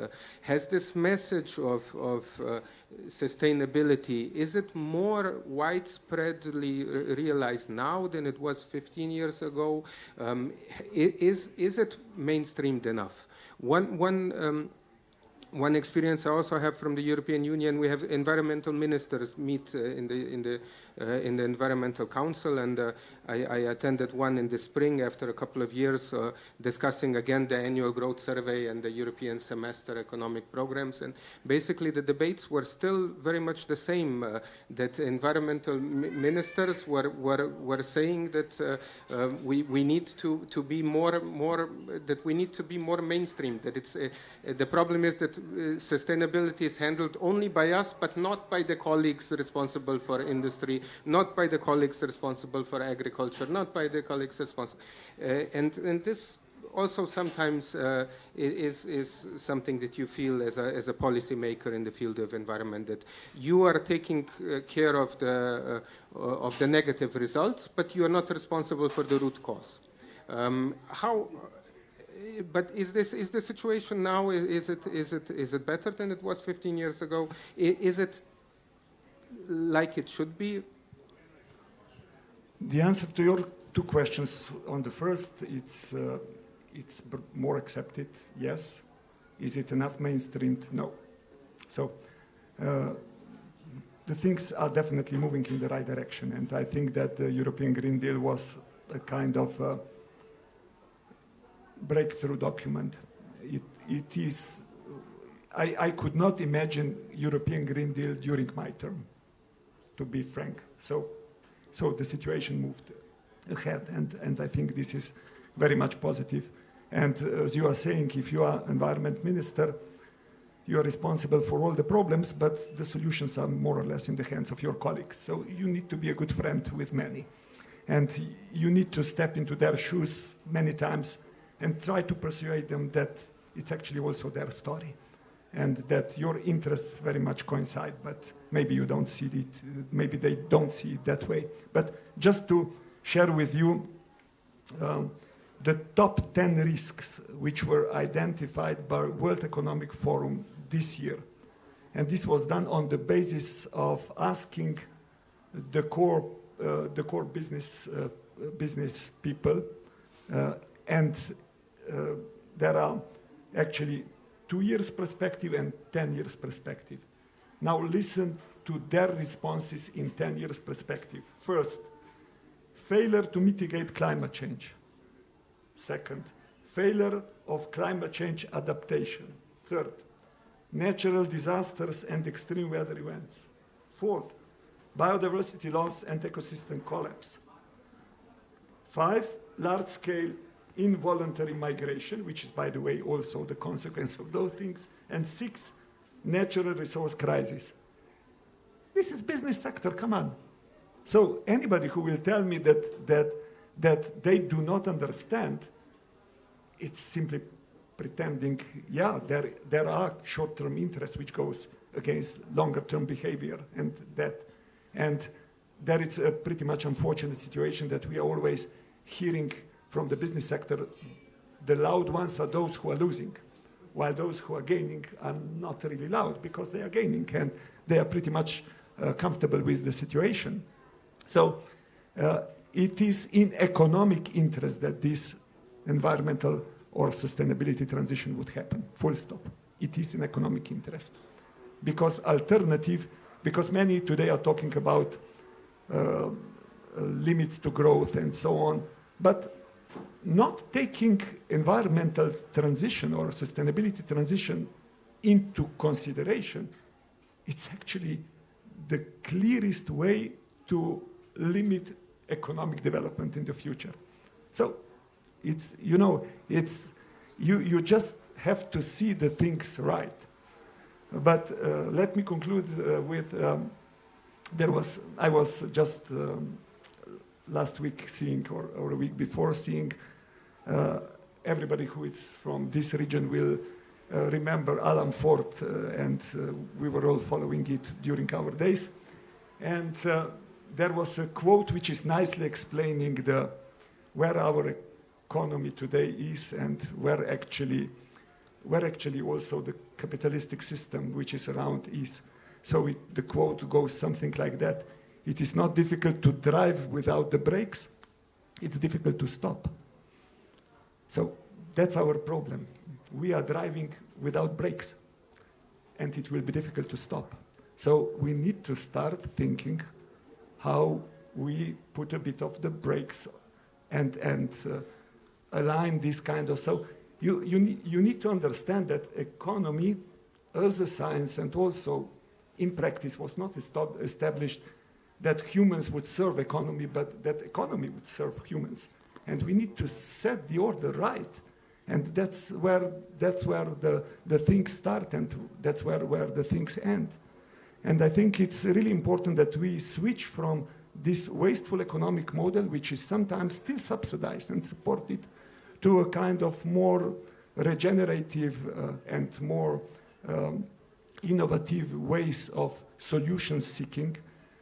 has this message of sustainability, is it more widespreadly realized now than it was 15 years ago? Is it mainstreamed enough? One experience I also have from the European Union, we have environmental ministers meet in the Environmental Council, and I attended one in the spring after a couple of years discussing again the annual growth survey and the European semester economic programs, and basically the debates were still very much the same, that environmental ministers were saying that we need to be more that we need to be more mainstream, that it's the problem is that sustainability is handled only by us, but not by the colleagues responsible for industry, not by the colleagues responsible for agriculture, not by the colleagues responsible. And this also sometimes is something that you feel as a policymaker in the field of environment, that you are taking care of the negative results, but you are not responsible for the root cause. But is the situation now? Is it better than it was 15 years ago? Is it like it should be? The answer to your two questions, on the first, it's more accepted. Yes. Is it enough mainstreamed? No. So the things are definitely moving in the right direction, and I think that the European Green Deal was a kind of breakthrough document. It is. I could not imagine European Green Deal during my term, to be frank. So the situation moved ahead, and I think this is very much positive. And as you are saying, if you are environment minister, you are responsible for all the problems, but the solutions are more or less in the hands of your colleagues. So you need to be a good friend with many, and you need to step into their shoes many times and try to persuade them that it's actually also their story. and that your interests very much coincide, but maybe you don't see it, maybe they don't see it that way. But just to share with you the top 10 risks which were identified by World Economic Forum this year. And this was done on the basis of asking the core business people, and there are actually 2 years perspective and 10 years perspective. Now listen to their responses in 10 years perspective. First, failure to mitigate climate change. Second, failure of climate change adaptation. Third, natural disasters and extreme weather events. Fourth, biodiversity loss and ecosystem collapse. 5, large-scale involuntary migration, which is, by the way, also the consequence of those things. And 6, natural resource crisis. This is business sector, come on. So anybody who will tell me that they do not understand, it's simply pretending, yeah, there are short-term interests which goes against longer-term behavior, and that it's a pretty much unfortunate situation that we are always hearing from the business sector. The loud ones are those who are losing, while those who are gaining are not really loud because they are gaining and they are pretty much comfortable with the situation. So it is in economic interest that this environmental or sustainability transition would happen, full stop. It is in economic interest. Because many today are talking about limits to growth and so on, but not taking environmental transition or sustainability transition into consideration, it's actually the clearest way to limit economic development in the future. So it's, you just have to see the things right. But let me conclude with, I was just last week seeing, or a week before seeing, everybody who is from this region will remember Alan Ford, and we were all following it during our days. And there was a quote which is nicely explaining where our economy today is and where actually also the capitalistic system which is around is. So the quote goes something like that: it is not difficult to drive without the brakes, it's difficult to stop. So that's our problem. We are driving without brakes, and it will be difficult to stop. So we need to start thinking how we put a bit of the brakes and align this kind of. So you need to understand that economy as a science and also in practice was not established that humans would serve economy, but that economy would serve humans. And we need to set the order right. And that's where the things start, and that's where the things end. And I think it's really important that we switch from this wasteful economic model, which is sometimes still subsidized and supported, to a kind of more regenerative and more innovative ways of solution seeking,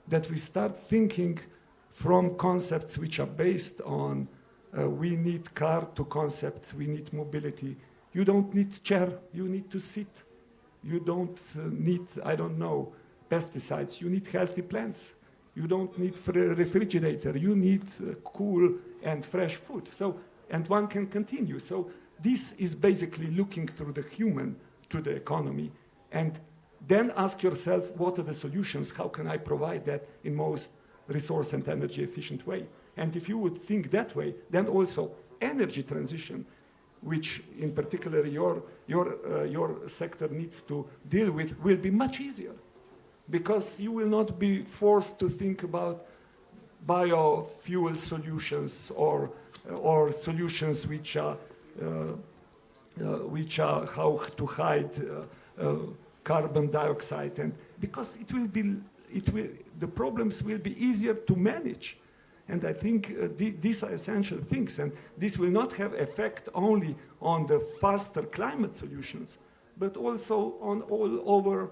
that we start thinking from concepts which are based on we need car to concepts, we need mobility. You don't need chair, you need to sit. You don't need, I don't know, pesticides, you need healthy plants. You don't need refrigerator, you need cool and fresh food. So, and one can continue. So this is basically looking through the human to the economy, and then ask yourself, what are the solutions? How can I provide that in most resource and energy efficient way? And if you would think that way, then also energy transition, which in particular your sector needs to deal with, will be much easier, because you will not be forced to think about biofuel solutions or solutions which are how to hide carbon dioxide, and because the problems will be easier to manage. And I think these are essential things, and this will not have effect only on the faster climate solutions. but also on all over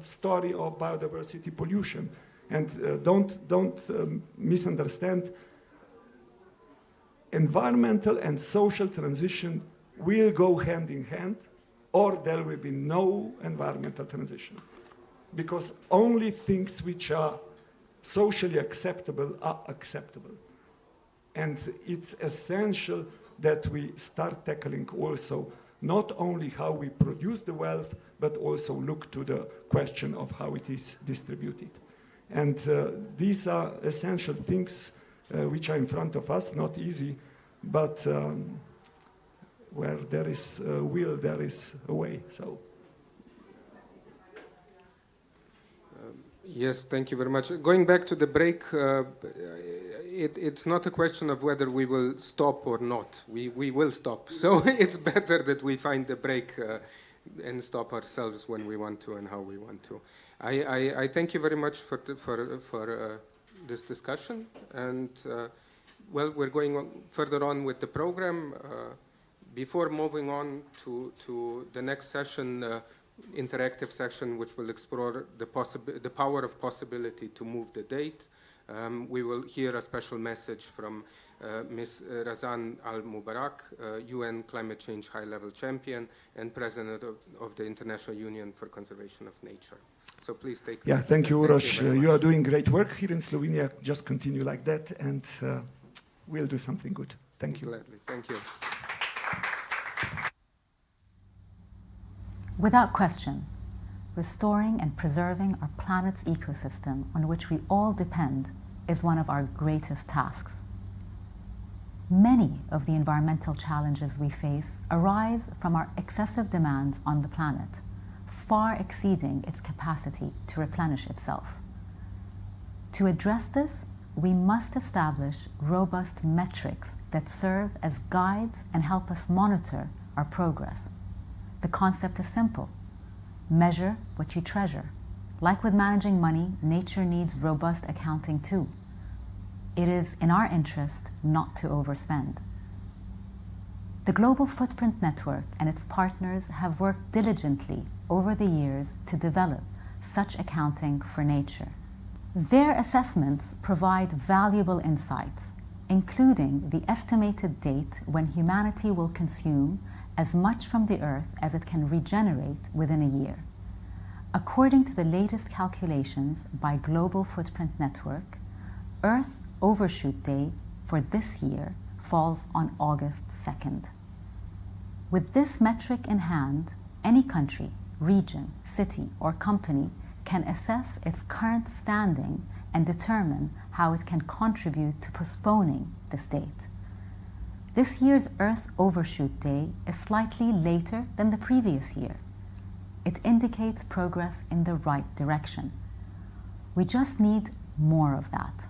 story of biodiversity pollution. And don't misunderstand, environmental and social transition will go hand in hand, or there will be no environmental transition. Because only things which are socially acceptable are acceptable. And it's essential that we start tackling also not only how we produce the wealth, but also look to the question of how it is distributed. And these are essential things which are in front of us, not easy, but where there is a will, there is a way. So. Yes, thank you very much. Going back to the break, it's not a question of whether we will stop or not. We will stop. So it's better that we find the break and stop ourselves when we want to and how we want to. I thank you very much for this discussion. And well, we're going further on with the program. Before moving on to the next session, interactive session, which will explore the power of possibility to move the date. We will hear a special message from Ms. Razan Al-Mubarak, UN Climate Change High-Level Champion and President of the International Union for Conservation of Nature. So please take. Yeah, thank you, Uroš. You are doing great work here in Slovenia. Just continue like that, and we'll do something good. Thank you. Gladly. Thank you. Without question, restoring and preserving our planet's ecosystem on which we all depend is one of our greatest tasks. Many of the environmental challenges we face arise from our excessive demands on the planet, far exceeding its capacity to replenish itself. To address this, we must establish robust metrics that serve as guides and help us monitor our progress. The concept is simple. Measure what you treasure. Like with managing money, nature needs robust accounting too. It is in our interest not to overspend. The Global Footprint Network and its partners have worked diligently over the years to develop such accounting for nature. Their assessments provide valuable insights, including the estimated date when humanity will consume as much from the Earth as it can regenerate within a year. According to the latest calculations by Global Footprint Network, Earth Overshoot Day for this year falls on August 2nd. With this metric in hand, any country, region, city, or company can assess its current standing and determine how it can contribute to postponing this date. This year's Earth Overshoot Day is slightly later than the previous year. It indicates progress in the right direction. We just need more of that.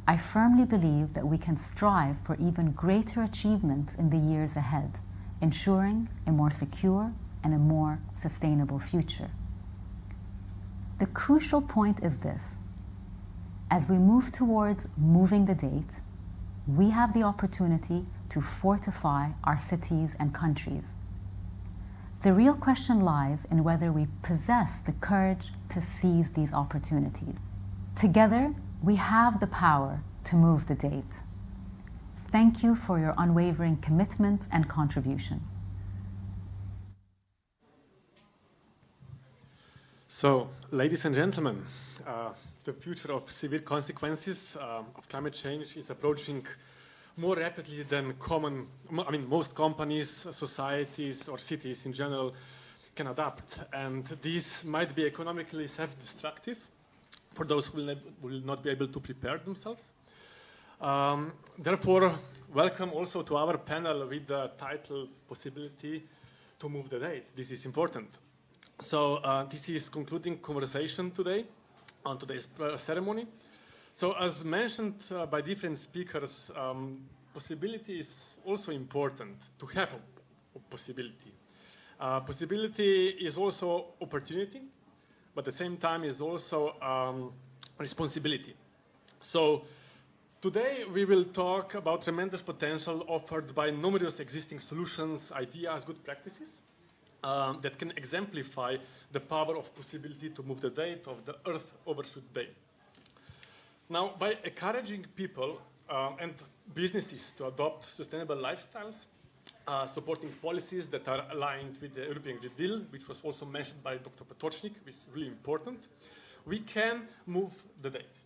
I firmly believe that we can strive for even greater achievements in the years ahead, ensuring a more secure and a more sustainable future. The crucial point is this. As we move towards moving the date, we have the opportunity to fortify our cities and countries. The real question lies in whether we possess the courage to seize these opportunities. Together, we have the power to move the date. Thank you for your unwavering commitment and contribution. So, ladies and gentlemen, the future of severe consequences of climate change is approaching more rapidly than most companies, societies, or cities in general can adapt. And these might be economically self-destructive for those who will not be able to prepare themselves. Therefore, welcome also to our panel with the title Possibility to Move the Date. This is important. So this is concluding conversation today on today's ceremony. So as mentioned by different speakers, possibility is also important to have a possibility. Possibility is also opportunity, but at the same time is also responsibility. So today we will talk about tremendous potential offered by numerous existing solutions, ideas, good practices. that can exemplify the power of possibility to move the date of the Earth Overshoot Day. Now, by encouraging people and businesses to adopt sustainable lifestyles, supporting policies that are aligned with the European Green Deal, which was also mentioned by Dr. Potočnik, which is really important, we can move the date.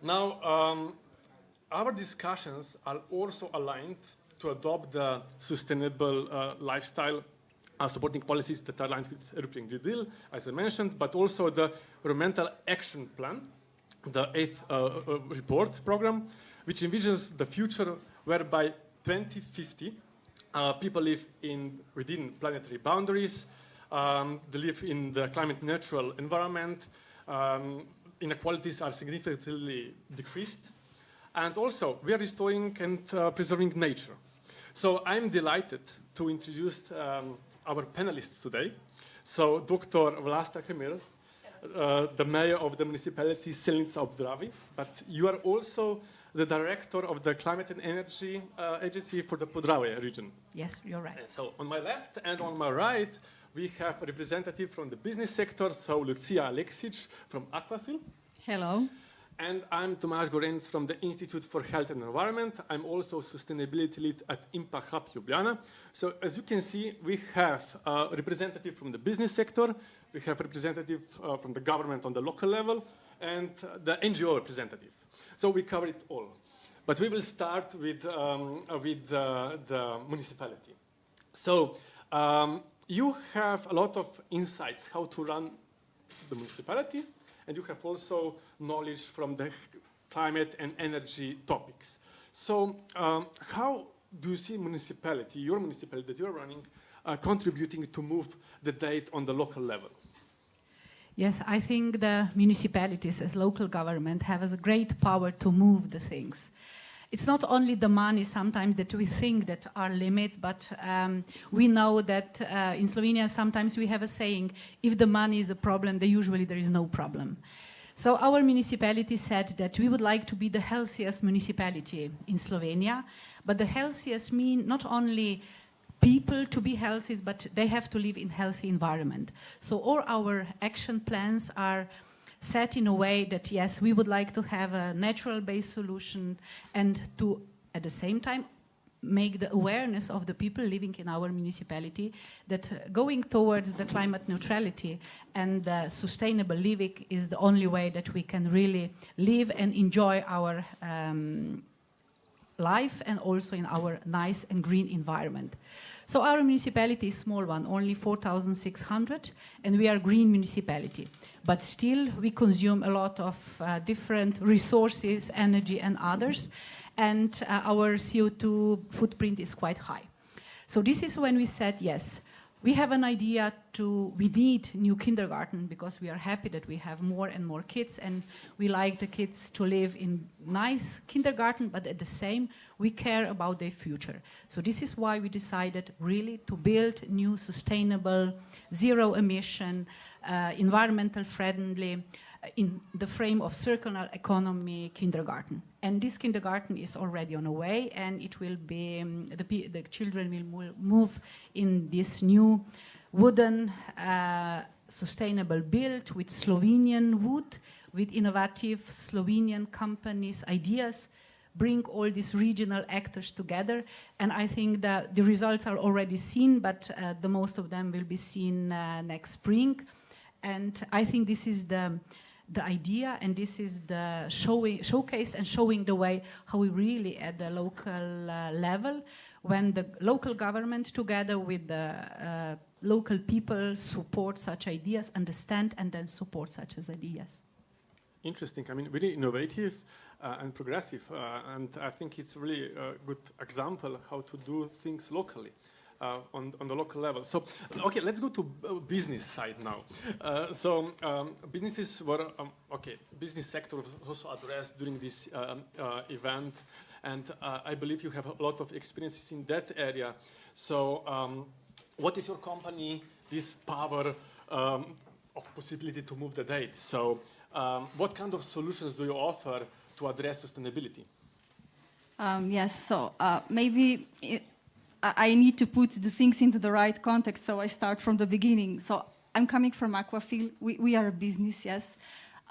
Now, our discussions are also aligned to adopt the sustainable lifestyle supporting policies that are aligned with the European Green Deal, as I mentioned, but also the Environmental Action Plan, the 8th report program, which envisions the future whereby 2050 people live within planetary boundaries, they live in the climate-neutral environment, inequalities are significantly decreased, and also we are restoring and preserving nature. So I'm delighted to introduce our panelists today. So Dr. Vlasta Kremir, the mayor of the municipality Silnica ob Dravi, but you are also the director of the Climate and Energy Agency for the Podravje region. Yes, you're right. So on my left and on my right, we have a representative from the business sector, so Lucia Aleksic from Aquafil. Hello. And I'm Tomasz Gorenc from the Institute for Health and Environment. I'm also sustainability lead at Impact Hub Ljubljana. So as you can see, we have a representative from the business sector, we have a representative from the government on the local level, and the NGO representative. So we cover it all. But we will start with the municipality. So you have a lot of insights how to run the municipality, and you have also knowledge from the climate and energy topics. So how do you see your municipality that you're running, contributing to move the date on the local level? Yes, I think the municipalities as local government have a great power to move the things. It's not only the money sometimes that we think that are limits, but we know that in Slovenia sometimes we have a saying, if the money is a problem, then usually there is no problem. So our municipality said that we would like to be the healthiest municipality in Slovenia, but the healthiest mean not only people to be healthy, but they have to live in healthy environment. So all our action plans are set in a way that, yes, we would like to have a natural-based solution and to, at the same time, make the awareness of the people living in our municipality that going towards the climate neutrality and sustainable living is the only way that we can really live and enjoy our life and also in our nice and green environment. So our municipality is a small one, only 4,600, and we are a green municipality. But still, we consume a lot of different resources, energy and others, and our CO2 footprint is quite high. So this is when we said, yes, we have an idea we need new kindergarten because we are happy that we have more and more kids and we like the kids to live in nice kindergarten, but at the same, we care about their future. So this is why we decided really to build new sustainable, zero emission, environmental friendly, in the frame of circular economy kindergarten. And this kindergarten is already on the way, and it will be, the children will move in this new wooden sustainable build with Slovenian wood, with innovative Slovenian companies' ideas, bring all these regional actors together. And I think that the results are already seen, but the most of them will be seen next spring. And I think this is the idea, and this is the showcase and showing the way how we really at the local level, when the local government together with the local people support such ideas, understand and then support such as ideas. Interesting. I mean, really innovative and progressive, and I think it's really a good example how to do things locally. On the local level. So, okay, let's go to business side now. Businesses were, business sector was also addressed during this event, and I believe you have a lot of experiences in that area. So, what is your company, this power of possibility to move the date? So, what kind of solutions do you offer to address sustainability? Yes, so maybe I need to put the things into the right context, so I start from the beginning. So I'm coming from Aquafil. We are a business, yes.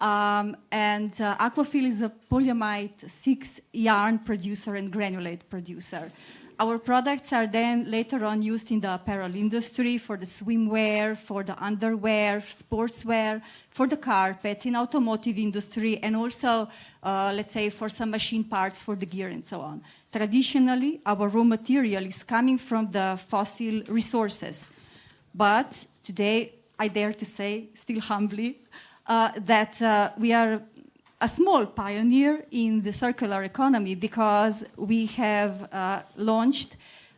Aquafil is a polyamide 6 yarn producer and granulate producer. Our products are then later on used in the apparel industry for the swimwear, for the underwear, sportswear, for the carpets, in automotive industry, and also, let's say, for some machine parts for the gear and so on. Traditionally, our raw material is coming from the fossil resources. But today, I dare to say, still humbly, that we are a small pioneer in the circular economy because we have launched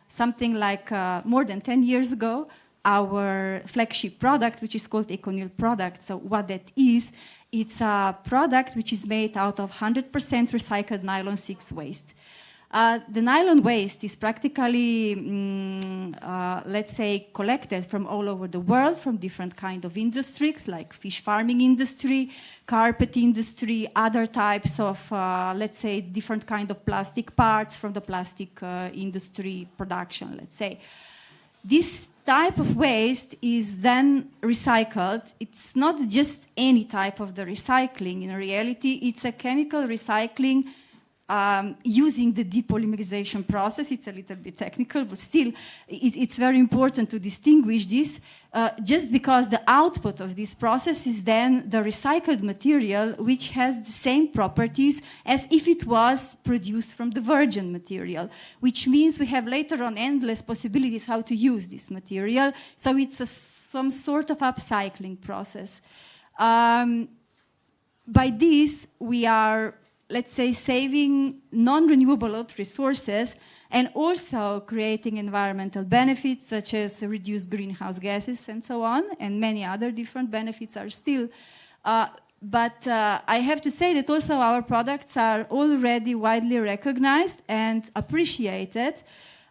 something like more than 10 years ago our flagship product, which is called EcoNil product. So what that is, it's a product which is made out of 100% recycled nylon 6 waste. The nylon waste is practically, let's say, collected from all over the world, from different kind of industries, like fish farming industry, carpet industry, other types of, let's say, different kind of plastic parts from the plastic industry production, let's say. This type of waste is then recycled. It's not just any type of the recycling. In reality, it's a chemical recycling using the depolymerization process. It's a little bit technical, but still it's very important to distinguish this just because the output of this process is then the recycled material, which has the same properties as if it was produced from the virgin material, which means we have later on endless possibilities how to use this material. So it's some sort of upcycling process. By this, we are, let's say, saving non-renewable resources and also creating environmental benefits such as reduced greenhouse gases and so on, and many other different benefits are still. But I have to say that also our products are already widely recognized and appreciated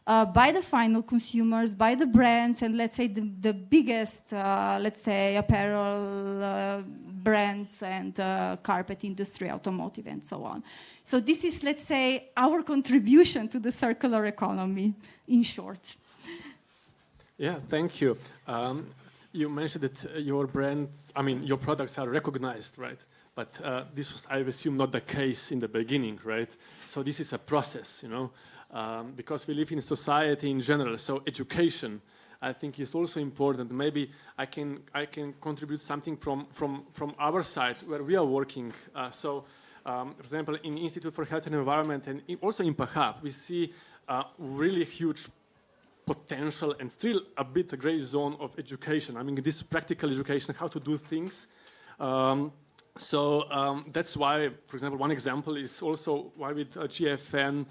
by the final consumers, by the brands, and let's say the biggest, let's say, apparel brands and carpet industry, automotive, and so on. So this is, let's say, our contribution to the circular economy, in short. Yeah, thank you. You mentioned that your brands, I mean, your products are recognized, right? But this was, I assume, not the case in the beginning, right? So this is a process, you know, because we live in society in general. So education, I think, is also important. Maybe I can contribute something from our side where we are working. For example, in Institute for Health and Environment and also in PAHAP, we see really huge potential and still a bit a gray zone of education. I mean, this practical education, how to do things. That's why, for example, one example is also why with GFN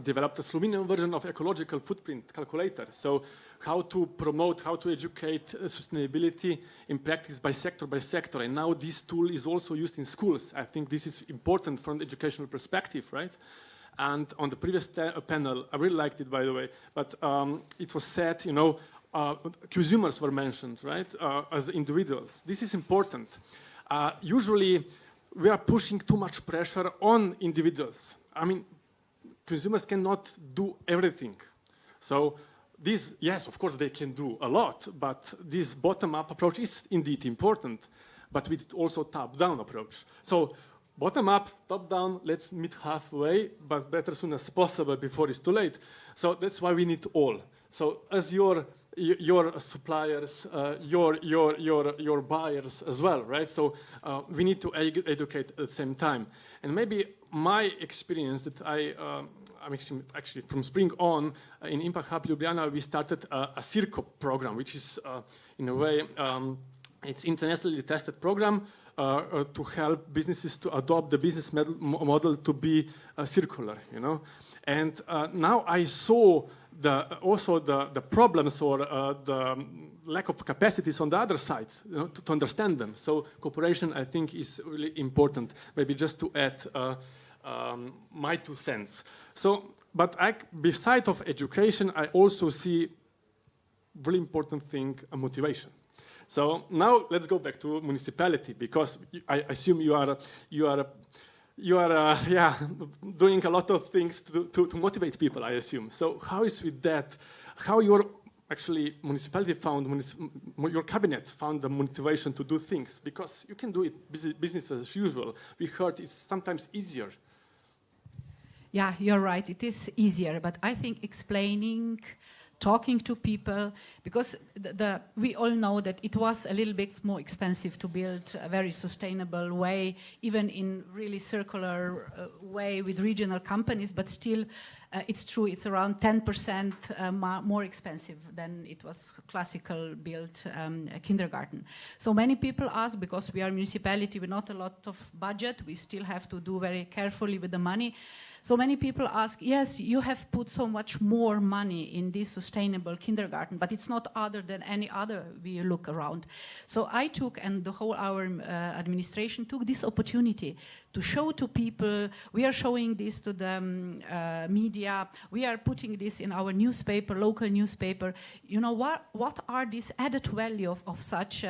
developed a Slovenian version of ecological footprint calculator. So how to promote, how to educate sustainability in practice by sector. And now this tool is also used in schools. I think this is important from the educational perspective, right? And on the previous panel, I really liked it, by the way, but it was said, you know, consumers were mentioned, right, as individuals. This is important. Usually, we are pushing too much pressure on individuals. I mean, consumers cannot do everything. So this, yes, of course, they can do a lot, but this bottom-up approach is indeed important, but with also top-down approach. So bottom-up, top-down, let's meet halfway, but better soon as possible before it's too late. So that's why we need all. So as your suppliers, your buyers as well, right? So we need to educate at the same time. And maybe my experience that I'm actually from spring on in Impact Hub Ljubljana, we started a CIRCO program, which is in a way, it's internationally tested program to help businesses to adopt the business model to be circular, you know. And now I saw also the problems or the lack of capacities on the other side, you know, to understand them. So cooperation, I think, is really important. Maybe just to add my 2 cents. So, but beside of education, I also see really important thing, motivation. So now let's go back to municipality, because I assume you are you are doing a lot of things to motivate people, I assume. So how is with that? How your actually municipality found, your cabinet found the motivation to do things? Because you can do it business as usual. We heard it's sometimes easier. Yeah, you're right. It is easier, but I think explaining, talking to people, because we all know that it was a little bit more expensive to build a very sustainable way, even in really circular way with regional companies, but still it's true, it's around 10% more expensive than it was classical built kindergarten. So many people ask, because we are a municipality with not a lot of budget, we still have to do very carefully with the money. So many people ask, yes, you have put so much more money in this sustainable kindergarten, but it's not other than any other we look around. So I took, and the whole our administration took this opportunity to show to people, we are showing this to the media, we are putting this in our newspaper, local newspaper. You know, what are this added value of such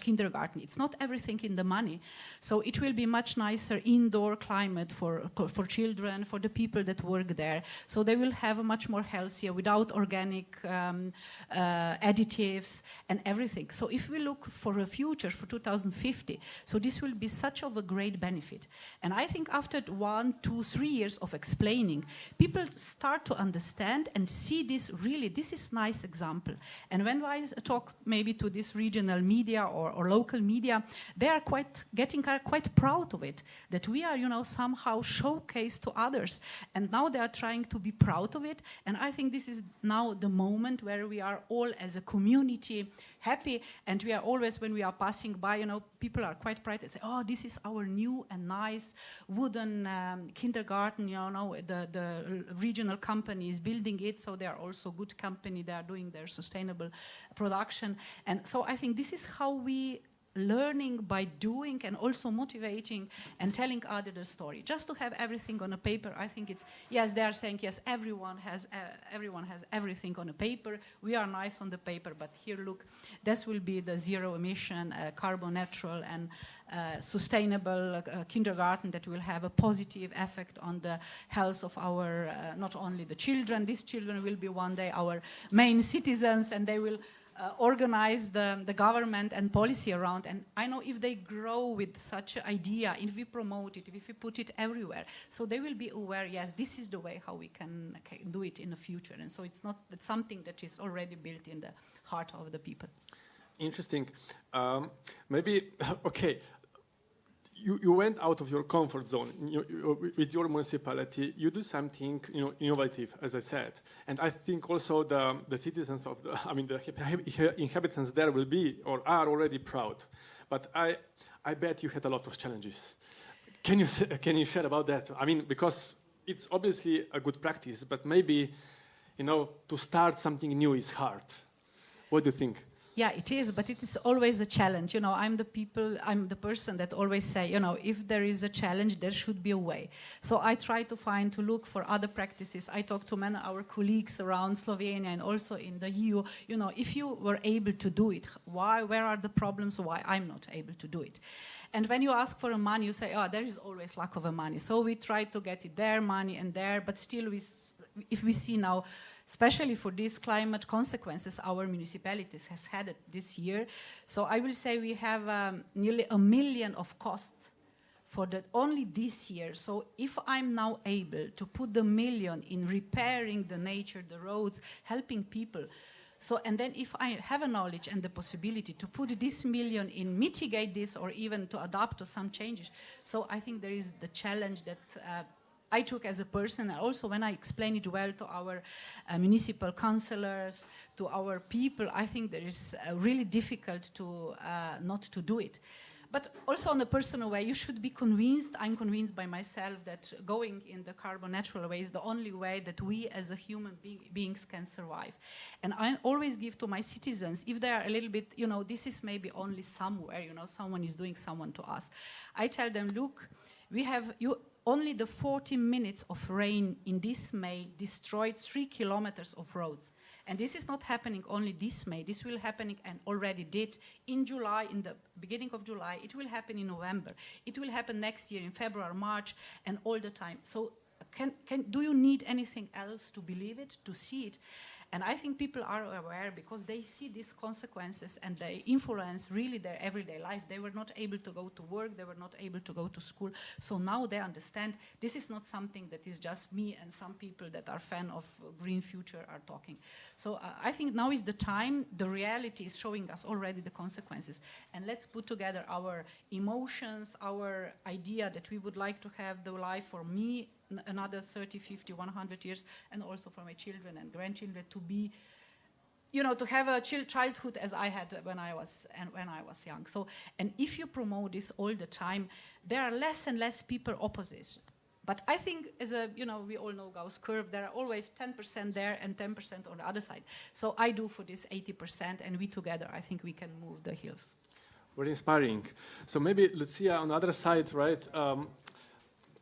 kindergarten? It's not everything in the money. So it will be much nicer indoor climate for children, for the people that work there. So they will have a much more healthier, without organic additives and everything. So if we look for a future for 2050, so this will be such of a great benefit. And I think after 1, 2, 3 years of explaining, people start to understand and see this really, this is nice example. And when I talk maybe to this regional media or local media, they are getting quite proud of it, that we are, you know, somehow showcased to others. And now they are trying to be proud of it. And I think this is now the moment where we are all as a community happy, and we are always, when we are passing by, you know, people are quite proud and say, oh, this is our new and nice wooden kindergarten, you know, the regional company is building it, so they are also good company, they are doing their sustainable production. And so I think this is how we learning by doing, and also motivating and telling others the story. Just to have everything on a paper, I think it's, yes, they are saying, yes, everyone has everything on a paper. We are nice on the paper, but here, look, this will be the zero emission, carbon neutral and sustainable kindergarten that will have a positive effect on the health of our, not only the children, these children will be one day our main citizens, and they will organize the government and policy around. And I know if they grow with such an idea, if we promote it, if we put it everywhere, so they will be aware, yes, this is the way how we can do it in the future. And so it's something that is already built in the heart of the people. Interesting. Maybe, okay, you went out of your comfort zone with your municipality. You do something, you know, innovative, as I said, and I think also the citizens of the inhabitants there will be or are already proud. But I bet you had a lot of challenges. Can you share about that? I mean, because it's obviously a good practice, but maybe, you know, to start something new is hard. What do you think? Yeah, it is, but it is always a challenge. You know, I'm the person that always say, you know, if there is a challenge, there should be a way. So I try to look for other practices. I talk to many of our colleagues around Slovenia and also in the EU. You know, if you were able to do it, where are the problems? Why I'm not able to do it? And when you ask for money, you say, oh, there is always lack of money. So we try to get it there, money and there, but still if we see now, especially for these climate consequences our municipalities has had it this year. So I will say we have nearly 1 million of costs for that only this year. So if I'm now able to put the 1 million in repairing the nature, the roads, helping people, so, and then if I have a knowledge and the possibility to put this 1 million in mitigate this or even to adapt to some changes, so I think there is the challenge that I took as a person, and also when I explain it well to our municipal councillors, to our people, I think there is really difficult to not to do it. But also in a personal way, you should be convinced, I'm convinced by myself that going in the carbon neutral way is the only way that we as a human beings can survive. And I always give to my citizens, if they are a little bit, you know, this is maybe only somewhere, you know, someone is doing someone to us. I tell them, look, we have, only the 40 minutes of rain in this May destroyed 3 kilometers of roads. And this is not happening only this May. This will happen and already did in July, in the beginning of July. It will happen in November. It will happen next year in February, March, and all the time. So do you need anything else to believe it, to see it? And I think people are aware because they see these consequences and they influence really their everyday life. They were not able to go to work, they were not able to go to school. So now they understand this is not something that is just me and some people that are fan of green future are talking. So I think now is the time, the reality is showing us already the consequences. And let's put together our emotions, our idea that we would like to have the life for me another 30, 50, 100 years, and also for my children and grandchildren to be, you know, to have a childhood as I had when I was young. So, and if you promote this all the time, there are less and less people opposite. But I think, as a, you know, we all know Gauss curve, there are always 10% there and 10% on the other side. So I do for this 80%, and we together, I think we can move the hills. Very inspiring. So maybe, Lucia, on the other side, right,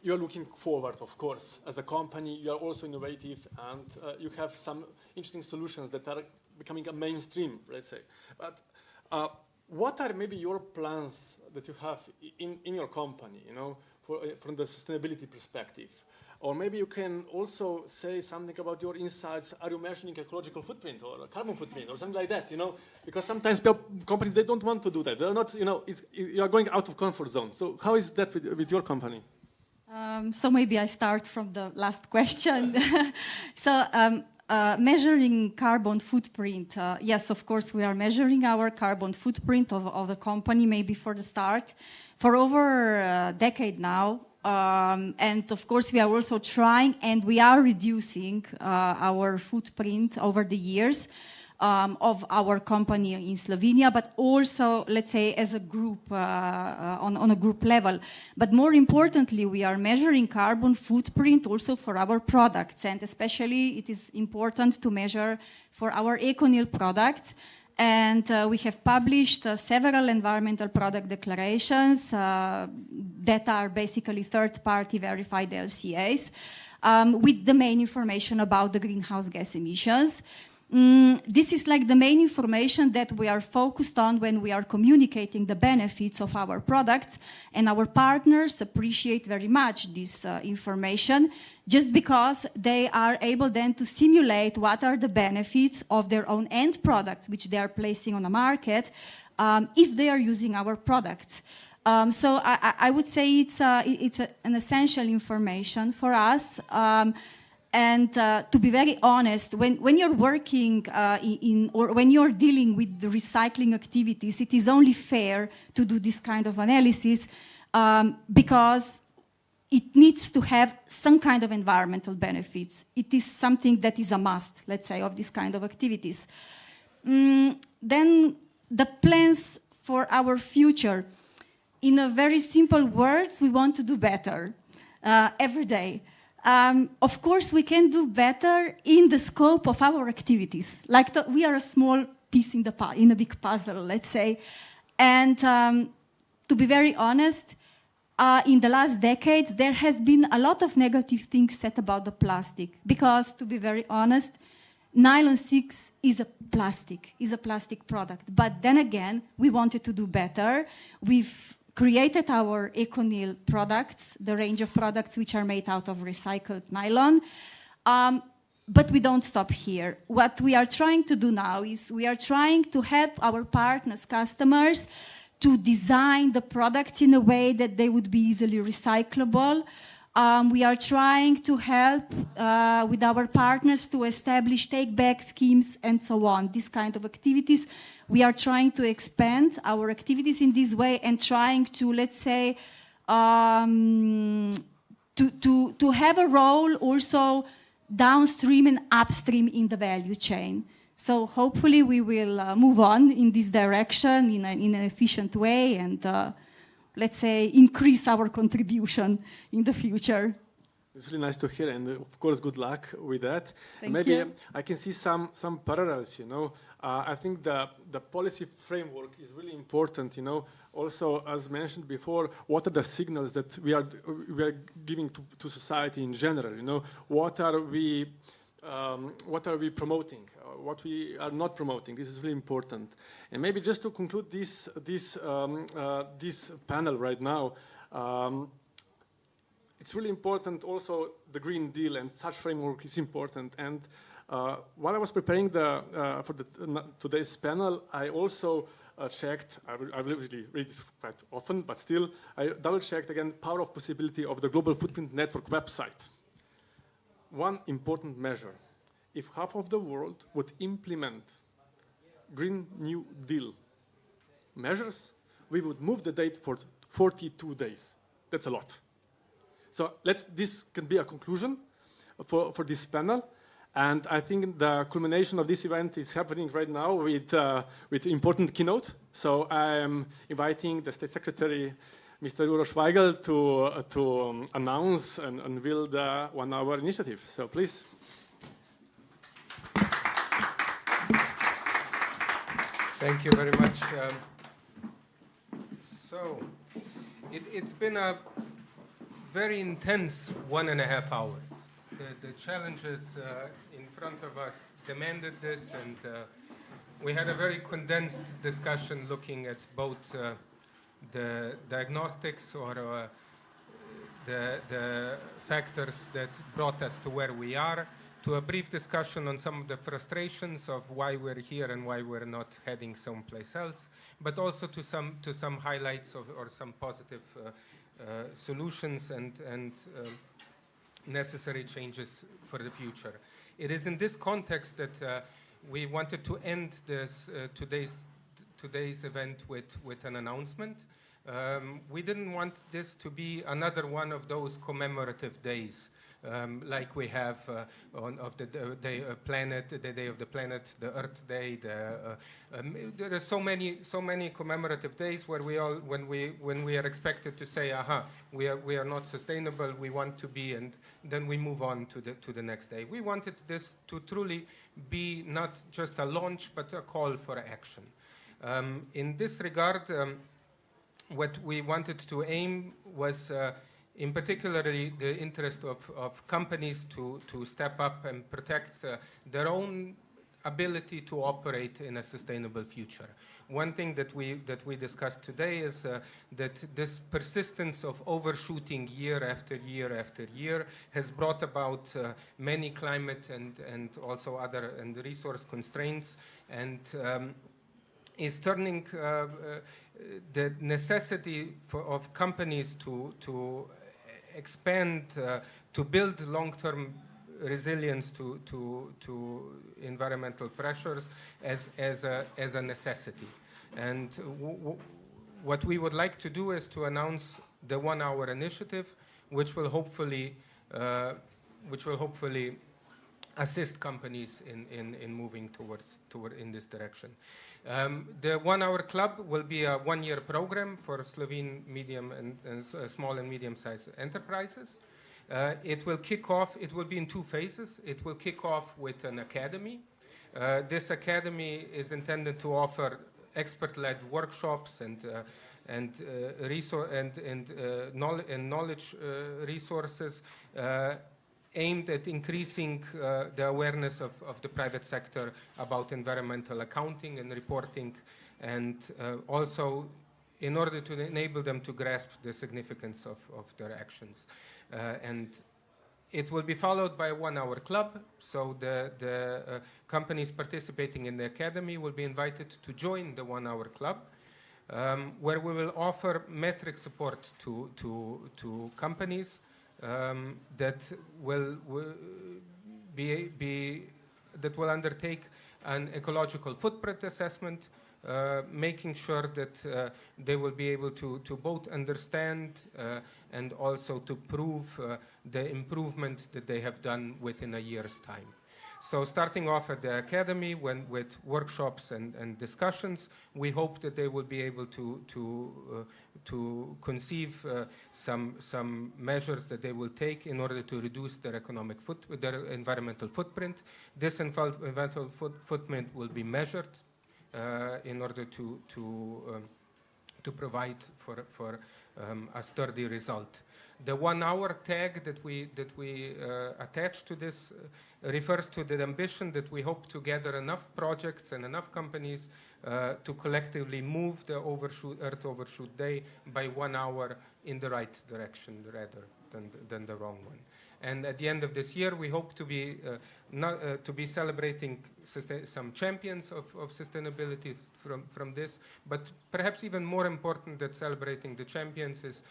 you're looking forward, of course. As a company, you are also innovative, and you have some interesting solutions that are becoming a mainstream, let's say. But what are maybe your plans that you have in your company, you know, from the sustainability perspective? Or maybe you can also say something about your insights. Are you measuring ecological footprint or a carbon footprint or something like that, you know? Because sometimes companies, they don't want to do that. They're not, you know, you are going out of comfort zone. So how is that with your company? So maybe I start from the last question. So measuring carbon footprint. Yes, of course, we are measuring our carbon footprint of the company, maybe for the start, for over a decade now. And of course, we are also trying, and we are reducing our footprint over the years of our company in Slovenia, but also, let's say, as a group, on a group level. But more importantly, we are measuring carbon footprint also for our products, and especially it is important to measure for our ECONYL products. And we have published several environmental product declarations that are basically third-party verified LCAs with the main information about the greenhouse gas emissions. This is like the main information that we are focused on when we are communicating the benefits of our products, and our partners appreciate very much this information, just because they are able then to simulate what are the benefits of their own end product, which they are placing on the market, if they are using our products. So I would say it's an essential information for us. And to be very honest, when you're working or when you're dealing with the recycling activities, it is only fair to do this kind of analysis because it needs to have some kind of environmental benefits. It is something that is a must, let's say, of this kind of activities. Then the plans for our future. In a very simple words, we want to do better every day. Of course, we can do better in the scope of our activities. Like we are a small piece in a big puzzle, let's say. And to be very honest, in the last decades, there has been a lot of negative things said about the plastic. Because, to be very honest, nylon 6 is a plastic product. But then again, we wanted to do better. We've created our ECONYL products, the range of products which are made out of recycled nylon. But we don't stop here. What we are trying to do now is we are trying to help our partners, customers, to design the products in a way that they would be easily recyclable. We are trying to help with our partners to establish take-back schemes and so on, this kind of activities. We are trying to expand our activities in this way and trying to, let's say, to have a role also downstream and upstream in the value chain. So hopefully we will move on in this direction in an efficient way and let's say, increase our contribution in the future. It's really nice to hear, and of course, good luck with that. Thank you. I can see some parallels, you know. I think the policy framework is really important, you know. Also, as mentioned before, what are the signals that we are giving to society in general, you know? What are we what are we promoting, what we are not promoting. This is really important. And maybe just to conclude this panel right now, it's really important also the Green Deal and such framework is important. And while I was preparing for today's panel, I also checked, I really read it quite often, but still, I double-checked again power of possibility of the Global Footprint Network website. One important measure, if half of the world would implement Green New Deal measures, we would move the date for 42 days. That's a lot. So this can be a conclusion for this panel. And I think the culmination of this event is happening right now with important keynote. So I am inviting the State Secretary, Mr. Uroš Weigl, to announce and unveil the 1 hour initiative. So please. Thank you very much. So it's been a very intense 1.5 hours. The challenges in front of us demanded this, and we had a very condensed discussion looking at both the diagnostics or the factors that brought us to where we are, to a brief discussion on some of the frustrations of why we're here and why we're not heading someplace else, but also to some highlights or some positive solutions and necessary changes for the future. It is in this context that we wanted to end this today's event with an announcement. We didn't want this to be another one of those commemorative days, like we have of the day of the planet, the Earth Day. There are so many commemorative days where when we are expected to say, we are not sustainable, we want to be, and then we move on to the next day. We wanted this to truly be not just a launch, but a call for action. In this regard, what we wanted to aim was in particular the interest of companies to step up and protect their own ability to operate in a sustainable future. One thing that we discussed today is that this persistence of overshooting year after year after year has brought about many climate and also other and resource constraints, and is turning the necessity of companies to expand, to build long-term resilience to environmental pressures as a necessity. And what we would like to do is to announce the 1 hour initiative, which will hopefully assist companies in moving toward in this direction. The 1 hour club will be a 1-year program for Slovene medium and small and medium-sized enterprises. It will kick off, it will be in 2 phases. It will kick off with an academy. This academy is intended to offer expert-led workshops and knowledge resources aimed at increasing the awareness of the private sector about environmental accounting and reporting, and also in order to enable them to grasp the significance of their actions. And it will be followed by a 1 hour club, so the companies participating in the academy will be invited to join the 1 hour club, where we will offer metric support to companies that will undertake an ecological footprint assessment, making sure that they will be able to both understand and also to prove the improvement that they have done within a year's time. So starting off at the academy with workshops and discussions, we hope that they will be able to conceive some measures that they will take in order to reduce their their environmental footprint. This environmental footprint will be measured in order to provide for a sturdy result. The 1 hour tag that we attach to this refers to the ambition that we hope to gather enough projects and enough companies to collectively move the Earth Overshoot Day by 1 hour in the right direction rather than the wrong one. And at the end of this year, we hope to be celebrating some champions of sustainability from this. But perhaps even more important than celebrating the champions is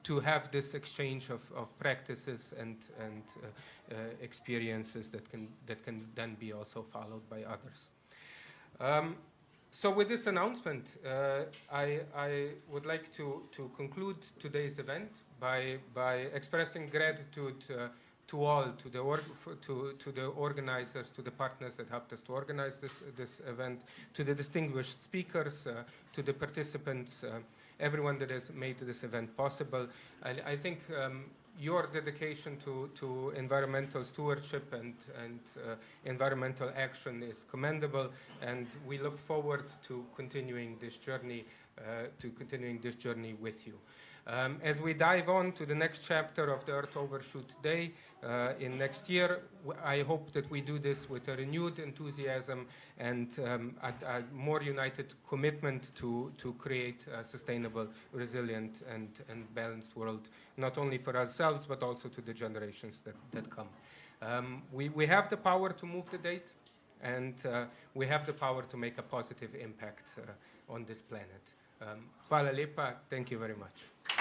to have this exchange of practices and experiences that can then be also followed by others. So with this announcement, I would like to conclude today's event by expressing gratitude to all, to the organizers, to the partners that helped us to organize this event, to the distinguished speakers, to the participants, everyone that has made this event possible. I think your dedication to environmental stewardship and environmental action is commendable, and we look forward to continuing this journey with you. As we dive on to the next chapter of the Earth Overshoot Day in next year, I hope that we do this with a renewed enthusiasm and a more united commitment to create a sustainable, resilient, and balanced world, not only for ourselves, but also to the generations that come. We have the power to move the date, and we have the power to make a positive impact on this planet. Hvala lepa. Thank you very much.